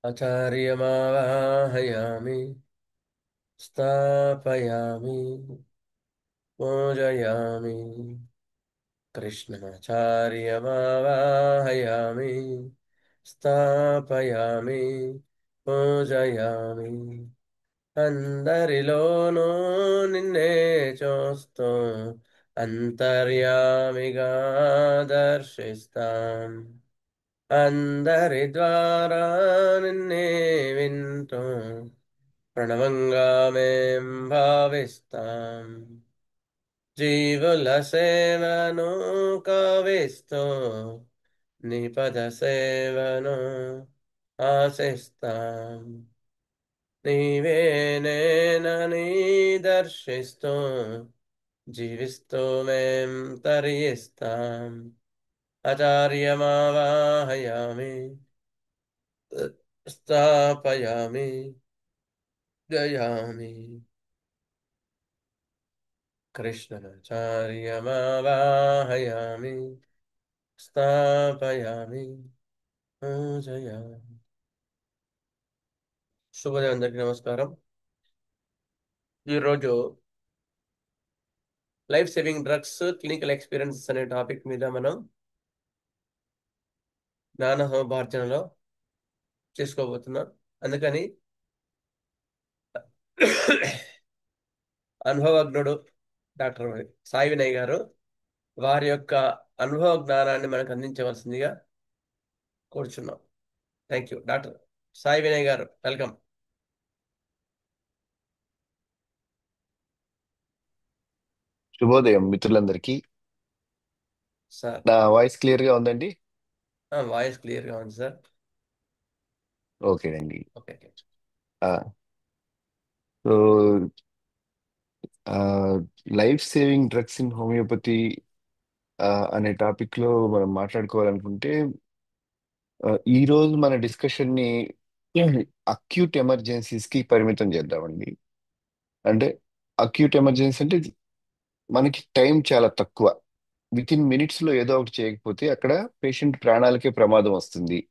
आचार्यमावाहयामि स्थापयामि पूजयामि कृष्णाचार्यमावाहयामि स्थापयामि పూజయామి అందరిలోనూ నిన్నే చూస్తూ అంతర్యామిగా దర్శిస్తాం అందరి ద్వారా నిన్నే వింటూ ప్రణవంగా మేం భావిస్తాం జీవుల సేవను కావిస్తూ నీ పద సేవను ఆశిస్తాం నీవే నేనని దర్శిస్తూ జీవిస్తూ మేం తరిస్తాం ఆచార్యమావాహయామి స్థాపయామి జయామి కృష్ణాచార్యమావాహయామి స్థాపయామి పూజయామి. శుభోదయం, అందరికీ నమస్కారం. ఈరోజు life saving drugs clinical experience అనే టాపిక్ మీద మనం జ్ఞాన సముపార్జనలో చేసుకోబోతున్నాం. అందుకని అనుభవజ్ఞుడు డాక్టర్ సాయి వినయ్ గారు వారి యొక్క అనుభవ జ్ఞానాన్ని మనకు అందించవలసిందిగా కోరుచున్నాం. Thank you. Doctor Sai Vinay గారు, వెల్కమ్ శుభోదయం మిత్రులందరికీ. సార్. నా వాయిస్ క్లియర్ గా ఉందండి? వాయిస్ క్లియర్గా ఉంది సార్. ఓకేనండి. ఓకే. ఆ, so life saving drugs in homeopathy అనే టాపిక్ లో మనం మాట్లాడుకోవాలనుకుంటే, ఈ రోజు మన డిస్కషన్ ని అక్యూట్ ఎమర్జెన్సీస్ కి పరిమితం చేద్దామండి. అంటే అక్యూట్ ఎమర్జెన్సీ అంటే మనకి టైం చాలా తక్కువ. విత్ ఇన్ మినిట్స్ లో ఏదో ఒకటి చేయకపోతే అక్కడ పేషెంట్ ప్రాణాలకే ప్రమాదం వస్తుంది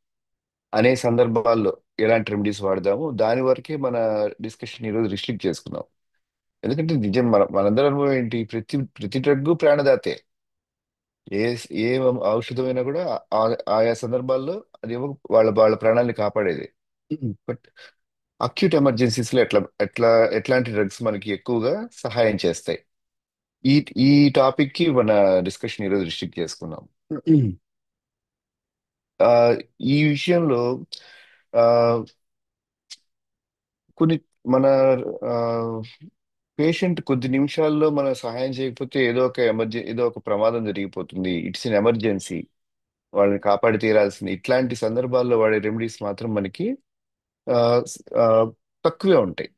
అనే సందర్భాల్లో ఎలాంటి రెమెడీస్ వాడదాము, దాని వరకే మన డిస్కషన్ ఈరోజు రిస్ట్రిక్ట్ చేసుకుందాం. ఎందుకంటే నిజం మనందరం అనుభవం ఏంటి, ప్రతి ప్రతి డ్రగ్ ప్రాణదాతే. ఏ ఏ ఔషధమైనా కూడా ఆయా సందర్భాల్లో అది వాళ్ళ వాళ్ళ ప్రాణాలని కాపాడేది. బట్ అక్యూట్ ఎమర్జెన్సీస్ లో ఎట్లా ఎట్లాంటి డ్రగ్స్ మనకి ఎక్కువగా సహాయం చేస్తాయి, ఈ ఈ టాపిక్ కి మన డిస్కషన్ ఈరోజు రిస్ట్రిక్ట్ చేసుకున్నాం. ఆ, ఈ విషయంలో ఆ, కొన్ని మన పేషెంట్ కొద్ది నిమిషాల్లో మనం సహాయం చేయకపోతే ఏదో ఒక ప్రమాదం జరిగిపోతుంది, ఇట్స్ ఇన్ ఎమర్జెన్సీ, వాళ్ళని కాపాడి తీరాల్సింది. ఇట్లాంటి సందర్భాల్లో వాడే రెమెడీస్ మాత్రం మనకి ఆ, ఆ, తక్కువే ఉంటాయి.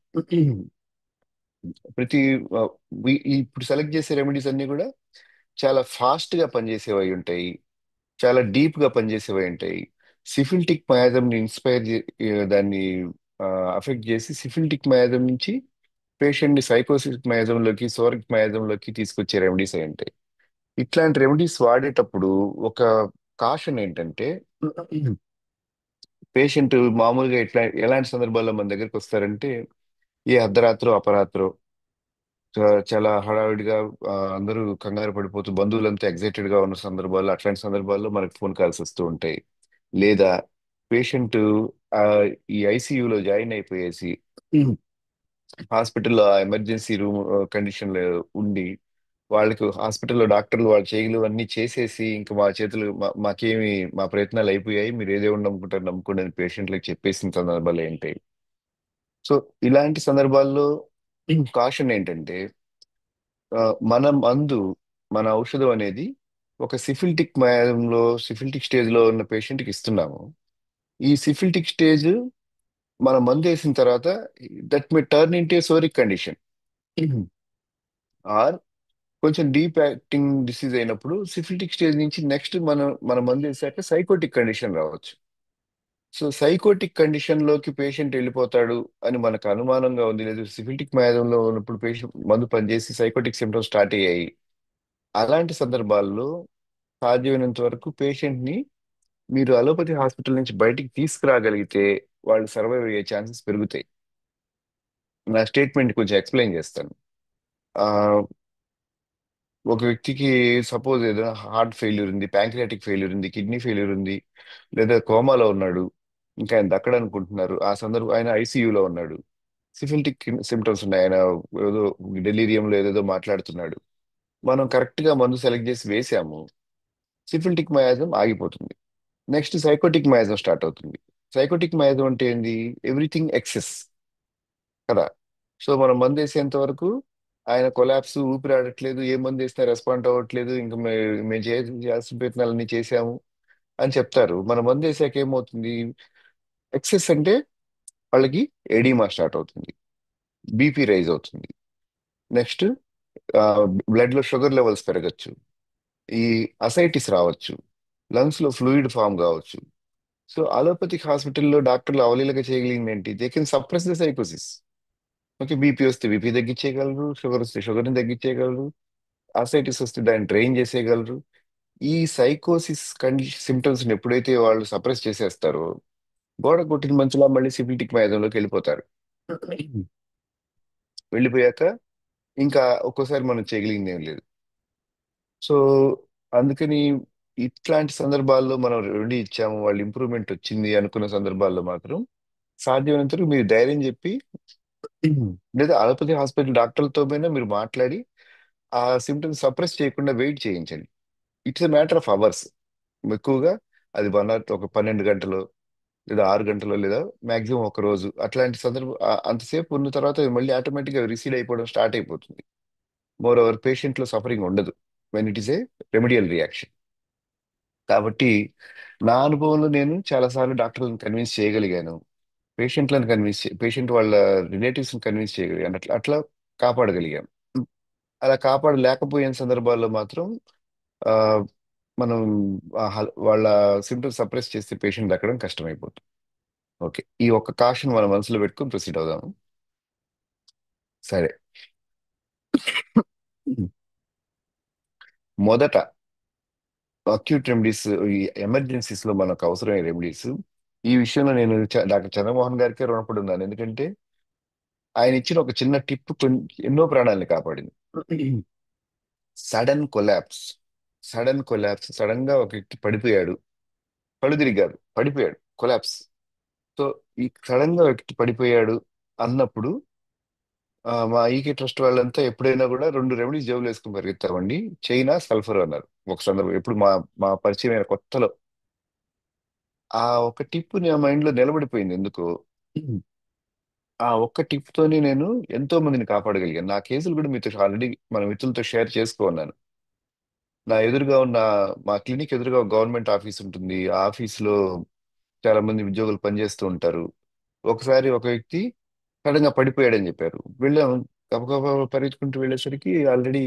ప్రతి ఆ, ఇప్పుడు సెలెక్ట్ చేసే రెమెడీస్ అన్ని కూడా చాలా ఫాస్ట్ గా పనిచేసేవి ఉంటాయి, చాలా డీప్ గా పనిచేసేవి ఉంటాయి. సిఫిల్టిక్ మయాజం ని దాన్ని అఫెక్ట్ చేసి సిఫిల్టిక్ మయాజం నుంచి పేషెంట్ ని సైకోసిస్ మయాజంలోకి, సోరిక్ మయాజంలోకి తీసుకొచ్చే రెమెడీస్ అయి ఉంటాయి. ఇట్లాంటి రెమెడీస్ వాడేటప్పుడు ఒక కాషన్ ఏంటంటే, పేషెంట్ మామూలుగా ఎలాంటి సందర్భాల్లో మన దగ్గరికి వస్తారంటే, ఏ అర్ధరాత్రో అపరాత్రో చాలా హడావిడిగా అందరూ కంగారు పడిపోతూ బంధువులంతా ఎగ్జైటెడ్ గా ఉన్న సందర్భాల్లో, అట్లాంటి సందర్భాల్లో మనకు ఫోన్ కాల్స్ వస్తూ ఉంటాయి. లేదా పేషెంట్ ఈ ఐసీయూలో జాయిన్ అయిపోయేసి హాస్పిటల్లో ఎమర్జెన్సీ రూమ్ కండిషన్ లో ఉండి, వాళ్ళకి హాస్పిటల్లో డాక్టర్లు వాళ్ళ చేయలు అన్ని చేసేసి ఇంకా మా చేతులు మాకేమి మా ప్రయత్నాలు అయిపోయాయి, మీరు ఏదేమో నమ్ముకుంటారు నమ్ముకోండి అని పేషెంట్లకు చెప్పేసిన సందర్భాలు ఏంటి. సో ఇలాంటి సందర్భాల్లో కాషన్ ఏంటంటే, ఆ, మన మందు మన ఔషధం అనేది ఒక సిఫిల్టిక్ స్టేజ్ లో ఉన్న పేషెంట్ కి ఇస్తున్నాము. ఈ సిఫిల్టిక్ స్టేజ్ మన మందు వేసిన తర్వాత దట్ మే టర్న్ ఇంటే సోరిక్ కండిషన్, ఆర్ కొంచెం డీప్ యాక్టింగ్ డిసీజ్ అయినప్పుడు సిఫిలిటిక్ స్టేజ్ నుంచి నెక్స్ట్ మన మందు వేసాక సైకోటిక్ కండిషన్ రావచ్చు. సో సైకోటిక్ కండిషన్ లోకి పేషెంట్ వెళ్ళిపోతాడు అని మనకు అనుమానంగా ఉంది, లేదు సిఫిలిటిక్ మ్యాదంలో ఉన్నప్పుడు పేషెంట్ మందు పనిచేసి సైకోటిక్ సిమ్టమ్స్ స్టార్ట్ అయ్యాయి. అలాంటి సందర్భాల్లో సాధ్యమైనంత వరకు పేషెంట్ ని మీరు అలోపతి హాస్పిటల్ నుంచి బయటికి తీసుకురాగలిగితే వాళ్ళు సర్వైవ్ అయ్యే ఛాన్సెస్ పెరుగుతాయి. నా స్టేట్మెంట్ కొంచెం ఎక్స్ప్లెయిన్ చేస్తాను. ఆ, ఒక వ్యక్తికి సపోజ్ ఏదైనా హార్ట్ ఫెయిల్యూర్ ఉంది, ప్యాంక్రియాటిక్ ఫెయిల్యూర్ ఉంది, కిడ్నీ ఫెయిల్యూర్ ఉంది, లేదా కోమాలో ఉన్నాడు, ఇంకా ఆయన దక్కడనుకుంటున్నారు, ఆ సందర్భం ఆయన ఐసీయూలో ఉన్నాడు, సిఫిలిటిక్ సిమ్టమ్స్ ఉన్నాయి, ఆయన ఏదో డెలీరియంలో ఏదేదో మాట్లాడుతున్నాడు. మనం కరెక్ట్ గా మందు సెలెక్ట్ చేసి వేసాము, సిఫిలిటిక్ మయాజం ఆగిపోతుంది. నెక్స్ట్ సైకోటిక్ మయాజం స్టార్ట్ అవుతుంది. సైకోటిక్ మయాజం అంటే ఏంది? ఎవ్రీథింగ్ ఎక్సెస్ కదా. సో మనం మందు వేసేంత వరకు ఆయన కొలాప్స్, ఊపిరాడట్లేదు, ఏ మందు వేసినా రెస్పాండ్ అవ్వట్లేదు, ఇంకా మేము చేయాల్సిన ప్రయత్నాలన్నీ చేశాము అని చెప్తారు. మన మందు వేసాక ఏమవుతుంది? ఎక్సెస్ అంటే వాళ్ళకి ఎడీమా స్టార్ట్ అవుతుంది, బీపీ రైజ్ అవుతుంది. నెక్స్ట్ బ్లడ్ లో షుగర్ లెవెల్స్ పెరగచ్చు, ఈ అసైటిస్ రావచ్చు, లంగ్స్ లో ఫ్లూయిడ్ ఫామ్ కావచ్చు. సో అలోపతిక్ హాస్పిటల్లో డాక్టర్లు అవలీలగా చేయగలిగింది ఏంటి? దే కెన్ సప్రెస్ ద సైకోసిస్. ఓకే, బీపీ వస్తే బీపీ తగ్గించేయగలరు, షుగర్ వస్తే షుగర్ని తగ్గించేయగలరు, అసైటిస్ వస్తే దాన్ని ట్రైన్ చేసేయగలరు. ఈ సైకోసిస్ కండిషన్ సిమ్టమ్స్ ఎప్పుడైతే వాళ్ళు సప్రెస్ చేసేస్తారో, గోడ కొట్టిన మంచులా మళ్ళీ సిఫిలిటిక్ మ్యాజంలోకి వెళ్ళిపోతారు. వెళ్ళిపోయాక ఇంకా ఒక్కోసారి మనం చేయగలిగింది ఏం లేదు. సో అందుకని ఇట్లాంటి సందర్భాల్లో మనం రెండు ఇచ్చాము, వాళ్ళు ఇంప్రూవ్మెంట్ వచ్చింది అనుకున్న సందర్భాల్లో మాత్రం సాధ్యమైనంత వరకు మీరు ధైర్యం చెప్పి, లేదా అలోపతి హాస్పిటల్ డాక్టర్లతో పైన మీరు మాట్లాడి ఆ సిమ్టమ్స్ సప్రెస్ చేయకుండా వెయిట్ చేయించండి. It's a matter of hours. ఎక్కువగా అది 1 hour, ఒక 12 గంటలు, లేదా 6 గంటలు, లేదా మాక్సిమం ఒక రోజు, అట్లాంటి సందర్భం అంతసేపు ఉన్న తర్వాత అది మళ్ళీ ఆటోమేటిక్గా రిసీడ్ అయిపోవడం స్టార్ట్ అయిపోతుంది. మోర్ ఓవర్ పేషెంట్ లో సఫరింగ్ ఉండదు when it is a remedial reaction. కాబట్టి నా అనుభవంలో నేను చాలాసార్లు డాక్టర్లను కన్విన్స్ చేయగలిగాను, పేషెంట్ వాళ్ళ రిలేటివ్స్ కన్విన్స్ చేయగలిగాను, అట్లా అట్లా కాపాడగలిగాం. అలా కాపాడలేకపోయిన సందర్భాల్లో మాత్రం ఆ, మనం వాళ్ళ సిమ్టమ్స్ సప్రెస్ చేస్తే పేషెంట్ దక్కడం కష్టమైపోతుంది. ఓకే, ఈ ఒక్క కాషన్ మన మనసులో పెట్టుకుని ప్రొసీడ్ అవుదాము. సరే. మొదట అక్యూట్ రెమెడీస్, ఈ ఎమర్జెన్సీస్ లో మనకు అవసరమైన రెమెడీస్, ఈ విషయంలో నేను డాక్టర్ చంద్రమోహన్ గారికే రుణపడి ఉన్నాను. ఎందుకంటే ఆయన ఇచ్చిన ఒక చిన్న టిప్ ఎన్నో ప్రాణాలను కాపాడింది. Sudden collapse. సడన్ గా ఒక వ్యక్తి పడిపోయాడు, కళ్ళు తిరిగాడు, పడిపోయాడు, కొలాప్స్. సో ఈ సడన్ గా వ్యక్తి పడిపోయాడు అన్నప్పుడు మా ఈకే ట్రస్ట్ వాళ్ళంతా ఎప్పుడైనా కూడా 2 రెమెడీస్ జేబులు వేసుకుని పరిగెత్తామండి. చైనా, సల్ఫర్ అన్నారు ఒక సందర్భం, ఎప్పుడు మా మా పరిచయం అయిన కొత్తలో. ఆ ఒక టిప్ నా మైండ్ లో నిలబడిపోయింది ఎందుకో. ఆ ఒక్క టిప్ తోనే నేను ఎంతో మందిని కాపాడగలిగాను. నా కేసులు కూడా మీతో ఆల్రెడీ మన మిత్రులతో షేర్ చేసుకున్నాను. నా ఎదురుగా ఉన్న, మా క్లినిక్ ఎదురుగా ఒక గవర్నమెంట్ ఆఫీస్ ఉంటుంది. ఆ ఆఫీస్ లో చాలా మంది ఉద్యోగులు పనిచేస్తూ ఉంటారు. ఒకసారి ఒక వ్యక్తి సడన్ గా పడిపోయాడని చెప్పారు. వెళ్ళాం, గబగబా పరిగెత్తుకుంటూ వెళ్ళేసరికి ఆల్రెడీ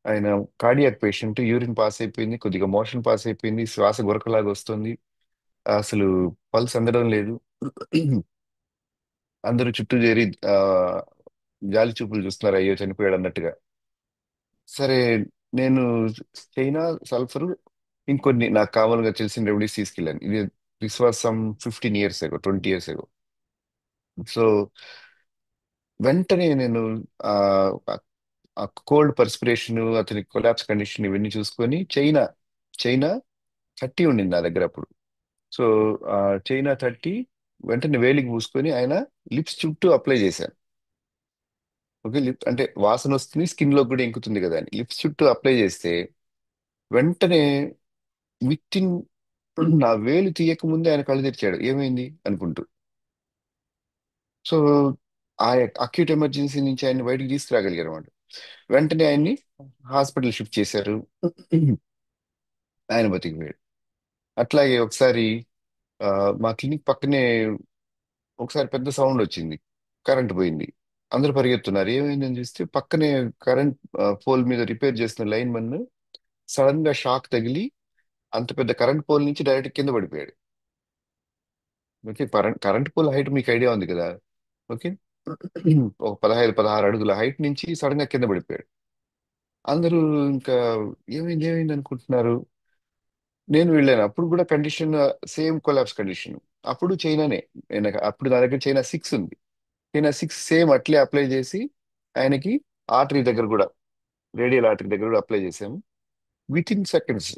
ఆయన కార్డియాక్ పేషెంట్, యూరిన్ పాస్ అయిపోయింది, కొద్దిగా మోషన్ పాస్ అయిపోయింది, శ్వాస గురకలాగా వస్తుంది, అసలు పల్స్ అందడం లేదు. అందరూ చుట్టూ చేరి జాలి చూపులు చూస్తున్నారు, అయ్యో చనిపోయాడు అన్నట్టుగా. సరే, నేను చైనా, సల్ఫర్, ఇంకొన్ని నాకు కామన్గా తెలిసిన రెమెడీస్ తీసుకెళ్ళాను. ఇది this was some 15 years ago, 20 years ago. So వెంటనే నేను ఆ ఆ కోల్డ్ పర్స్పిరేషన్, అతని కొలాప్స్ కండిషన్ ఇవన్నీ చూసుకొని చైనా 30 ఉండింది నా దగ్గర అప్పుడు. సో ఆ చైనా 30 వెంటనే వేలికి పూసుకొని ఆయన లిప్స్ చుట్టూ అప్లై చేశాను. ఓకే, లిప్ అంటే వాసన వస్తుంది, స్కిన్ లో కూడా ఇంకుతుంది కదా అని లిప్స్ చుట్టూ అప్లై చేస్తే వెంటనే విత్ ఇన్, నా వేలు తీయక ముందే ఆయన కళ్ళు తెరిచాడు, ఏమైంది అనుకుంటూ. సో ఆ అక్యూట్ ఎమర్జెన్సీ నుంచి ఆయన్ని బయటికి తీసుకురాగలిగారు అన్నమాట. వెంటనే ఆయన్ని హాస్పిటల్ షిఫ్ట్ చేశారు. ఆయన బతికిపోయాడు. అట్లాగే ఒకసారి ఆ, మా క్లినిక్ పక్కనే ఒకసారి పెద్ద సౌండ్ వచ్చింది, కరెంట్ పోయింది. అందరూ పరిగెత్తున్నారు, ఏమైందని చూస్తే పక్కనే కరెంట్ పోల్ మీద రిపేర్ చేస్తున్న లైన్ మన్ సడన్ గా షాక్ తగిలి అంత పెద్ద కరెంట్ పోల్ నుంచి డైరెక్ట్ కింద పడిపోయాడు. ఓకే, కరెంట్ పోల్ హైట్ మీకు ఐడియా ఉంది కదా. ఓకే, ఒక 15-16 అడుగుల హైట్ నుంచి సడన్ గా కింద పడిపోయాడు. అందరూ ఇంకా ఏమైంది అనుకుంటున్నారు. నేను వెళ్ళాను, అప్పుడు కూడా కండిషన్ సేమ్ కొలాప్స్ కండిషన్. అప్పుడు చైనానే. అప్పుడు నా దగ్గర చైనా 6 ఉంది. చైనా 6 సేమ్ అట్లే అప్లై చేసి ఆయనకి ఆర్టరీ దగ్గర కూడా, రేడియల్ ఆర్టరీ దగ్గర కూడా అప్లై చేసాము. విత్ ఇన్ సెకండ్స్,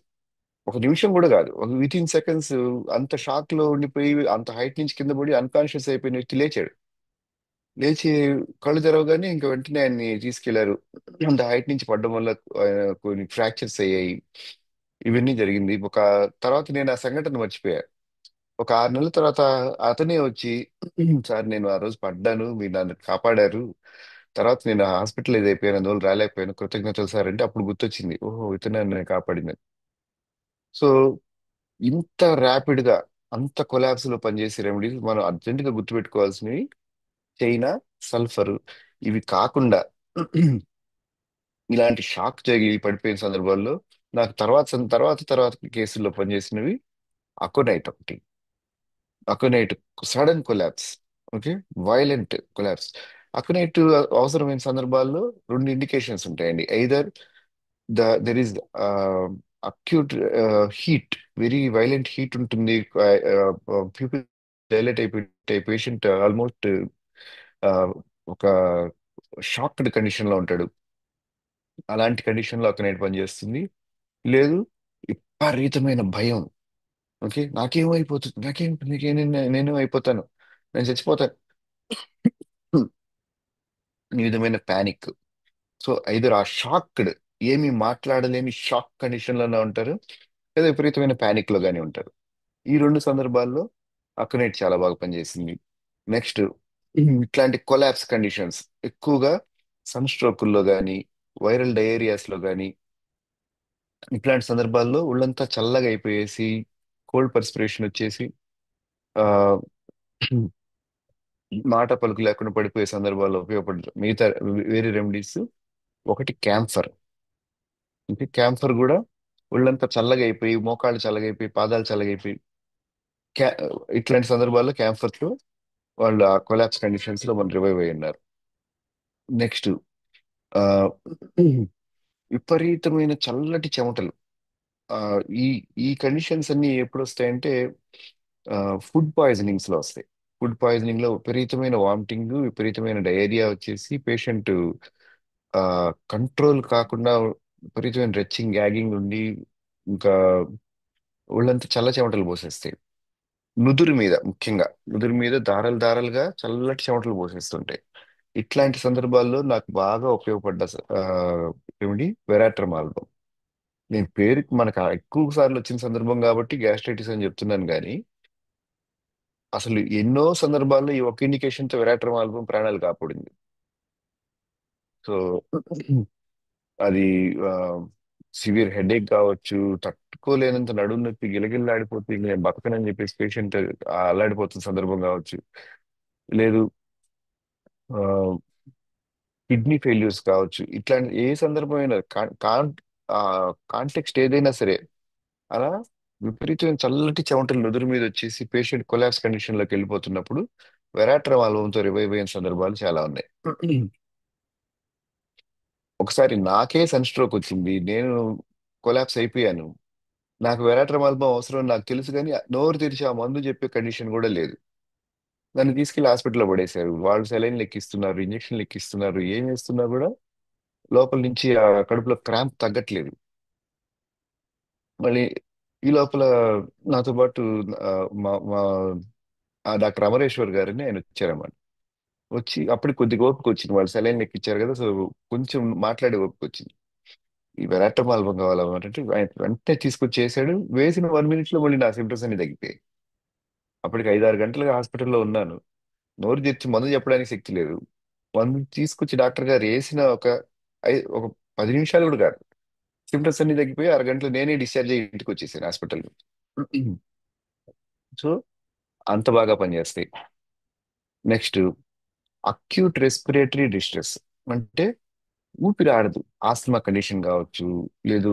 ఒక నిమిషం కూడా కాదు, ఒక విత్ ఇన్ సెకండ్స్, అంత షాక్ లో ఉండిపోయి అంత హైట్ నుంచి కింద పడి అన్కాన్షియస్ అయిపోయిన వ్యక్తి లేచాడు. లేచి కళ్ళు తెరవగానే ఇంకా వెంటనే ఆయన్ని తీసుకెళ్లారు. అంత హైట్ నుంచి పడడం వల్ల కొన్ని ఫ్రాక్చర్స్ అయ్యాయి. ఇవన్నీ జరిగింది. తర్వాత నేను ఆ సంఘటన మర్చిపోయా. ఒక 6 నెలల తర్వాత అతనే వచ్చి, సార్ నేను ఆ రోజు పడ్డాను, మీరు నన్ను కాపాడారు, తర్వాత నేను హాస్పిటలైజ్ అయిపోయాను, అందువల్ల రాలేకపోయాను, కృతజ్ఞతలు సార్ అంటే అప్పుడు గుర్తొచ్చింది, ఓహో ఇతనే నన్ను కాపాడింది. సో ఇంత ర్యాపిడ్ గా, అంత కొలాబ్స్ లో పనిచేసే రెమెడీస్ మనం అర్జెంట్ గా గుర్తుపెట్టుకోవాల్సినవి చైనా, సల్ఫర్. ఇవి కాకుండా ఇలాంటి షాక్ తగిలి పడిపోయిన సందర్భాల్లో నాకు తర్వాత కేసుల్లో పనిచేసినవి అకోనైట్ ఒకటి. Aconite sudden collapse. Okay, violent collapse. Aconite అవసరమైన సందర్భాల్లో రెండు ఇండికేషన్స్ ఉంటాయండి. Either there is acute heat, very violent heat ఉంటుంది, ప్యూపిల్ డైలెట్ అయిపోయి పేషెంట్ ఆల్మోస్ట్ ఒక షాక్డ్ కండిషన్ లో ఉంటాడు. అలాంటి కండిషన్ లో అక్కడ పనిచేస్తుంది. లేదు, విపరీతమైన భయం. ఓకే, నాకేమైపోతుంది, నేను అయిపోతాను, నేను చచ్చిపోతాను, ఈ విధమైన ప్యానిక్. సో ఐదర్ ఆ షాక్డ్, ఏమి మాట్లాడలేని షాక్ కండిషన్ లోనే ఉంటారు, లేదా విపరీతమైన ప్యానిక్ లో గానీ ఉంటారు. ఈ రెండు సందర్భాల్లో అక్యునైట్ చాలా బాగా పనిచేసింది. నెక్స్ట్, ఇట్లాంటి కొలాప్స్ కండిషన్స్ ఎక్కువగా సన్ స్ట్రోకుల్లో కానీ, వైరల్ డయేరియాస్ లో కానీ, ఇట్లాంటి సందర్భాల్లో ఒళ్ళంతా చల్లగా అయిపోయేసి కోల్డ్ పర్స్పిరేషన్ వచ్చేసి ఆ మాట పలుకు లేకుండా పడిపోయే సందర్భాల్లో ఉపయోగపడుతుంది మిగతా వేరే రెమెడీస్. ఒకటి క్యాంఫర్. అంటే క్యాంఫర్ కూడా ఒళ్ళంతా చల్లగా అయిపోయి, మోకాళ్ళు చల్లగా అయిపోయి, పాదాలు చల్లగా అయిపోయి, క్యా ఇట్లాంటి సందర్భాల్లో క్యాంఫర్ తో వాళ్ళు ఆ కొలాప్స్ కండిషన్స్ లో మనం రివైవ్ అయి ఉన్నారు. నెక్స్ట్, ఆ విపరీతమైన చల్లటి చెమటలు. ఆ ఈ ఈ కండిషన్స్ అన్ని ఎప్పుడు వస్తాయంటే ఫుడ్ పాయిజనింగ్స్ లో వస్తాయి. ఫుడ్ పాయిజనింగ్ లో విపరీతమైన వామిటింగ్, విపరీతమైన డయేరియా వచ్చేసి పేషెంట్ కంట్రోల్ కాకుండా విపరీతమైన రెచ్చింగ్, గ్యాగింగ్ ఉండి ఇంకా ఒళ్ళంతా చల్ల చెమటలు పోసేస్తాయి. నుదురు మీద, ముఖ్యంగా నుదురు మీద దారాలు దారాలుగా చల్లటి చెమటలు పోసేస్తుంటాయి. ఇట్లాంటి సందర్భాల్లో నాకు బాగా ఉపయోగపడ్డ రెమెడీ వెరాట్రమాల్గం. నేను పేరుకి మనకు ఎక్కువ సార్లు వచ్చిన సందర్భం కాబట్టి గ్యాస్ట్రైటిస్ అని చెప్తున్నాను కానీ, అసలు ఎన్నో సందర్భాల్లో ఈ ఒక్క ఇండికేషన్ తో వెరాట్రమాల్గం ప్రాణాలు కాపాడింది. సో అది సివియర్ హెడేక్ కావచ్చు, తట్టుకోలేనంత నడుము నొప్పి, గిలగిల్లాడిపోతే ఇంక నేను బతకనని చెప్పేసి పేషెంట్ అల్లాడిపోతున్న సందర్భం కావచ్చు, లేదు కిడ్నీ ఫెయిల్యూర్స్ కావచ్చు, ఇట్లాంటి ఏ సందర్భమైనా కాంటెక్స్ట్ ఏదైనా సరే, అలా విపరీతమైన చల్లటి చెమటలు నుదురు మీద వచ్చేసి పేషెంట్ కొలాప్స్ కండిషన్ లోకి వెళ్ళిపోతున్నప్పుడు వెరాట్రమాల్వంతో రివైవ్ అయిన సందర్భాలు చాలా ఉన్నాయి. ఒకసారి నాకే సన్ స్ట్రోక్ వచ్చింది, నేను కొలాప్స్ అయిపోయాను. నాకు వెరాట్రమాల్బం అవసరం అని నాకు తెలుసు కానీ నోరు తెరిచి ఆ మందు చెప్పే కండిషన్ కూడా లేదు. నన్ను తీసుకెళ్లి హాస్పిటల్లో పడేశారు. వాళ్ళు సెలైన్ లెక్కిస్తున్నారు, ఇంజక్షన్ లెక్కిస్తున్నారు, ఏం చేస్తున్నా కూడా లోపల నుంచి ఆ కడుపులో క్రాంప్ తగ్గట్లేదు. మళ్ళీ ఈ లోపల నాతో పాటు ఆ, మా మా డాక్టర్ అమరేశ్వర్ గారిని ఆయన వచ్చారన్నమాట. వచ్చి అప్పటికి కొద్దిగా ఓపిక వచ్చింది, వాళ్ళు సెలైన్ ఎక్కిచ్చారు కదా, సో కొంచెం మాట్లాడే ఓపిక వచ్చింది. ఈ వెరాట్రమ్ ఆల్బం కావాలంటే ఆయన వెంటనే తీసుకొచ్చి చేశాడు. వేసిన 1 మినిట్ లో మళ్ళీ నా సిమ్టమ్స్ అన్ని తగ్గిపోయాయి. అప్పటికి 5-6 గంటలుగా హాస్పిటల్లో ఉన్నాను. నోరు తెరిచి మందు చెప్పడానికి శక్తి లేదు. మందు తీసుకొచ్చి డాక్టర్ గారు వేసిన ఒక 10 నిమిషాలు కూడా కాదు, సిమ్టమ్స్ అన్ని తగ్గిపోయి అరగంటలో నేనే డిశ్చార్జ్ అయ్యి ఇంటికి వచ్చేసాను హాస్పిటల్ నుంచి. సో అంత బాగా పనిచేస్తాయి. Next, acute respiratory distress. అంటే ఊపిరి ఆడదు, ఆస్తమా కండిషన్ కావచ్చు, లేదు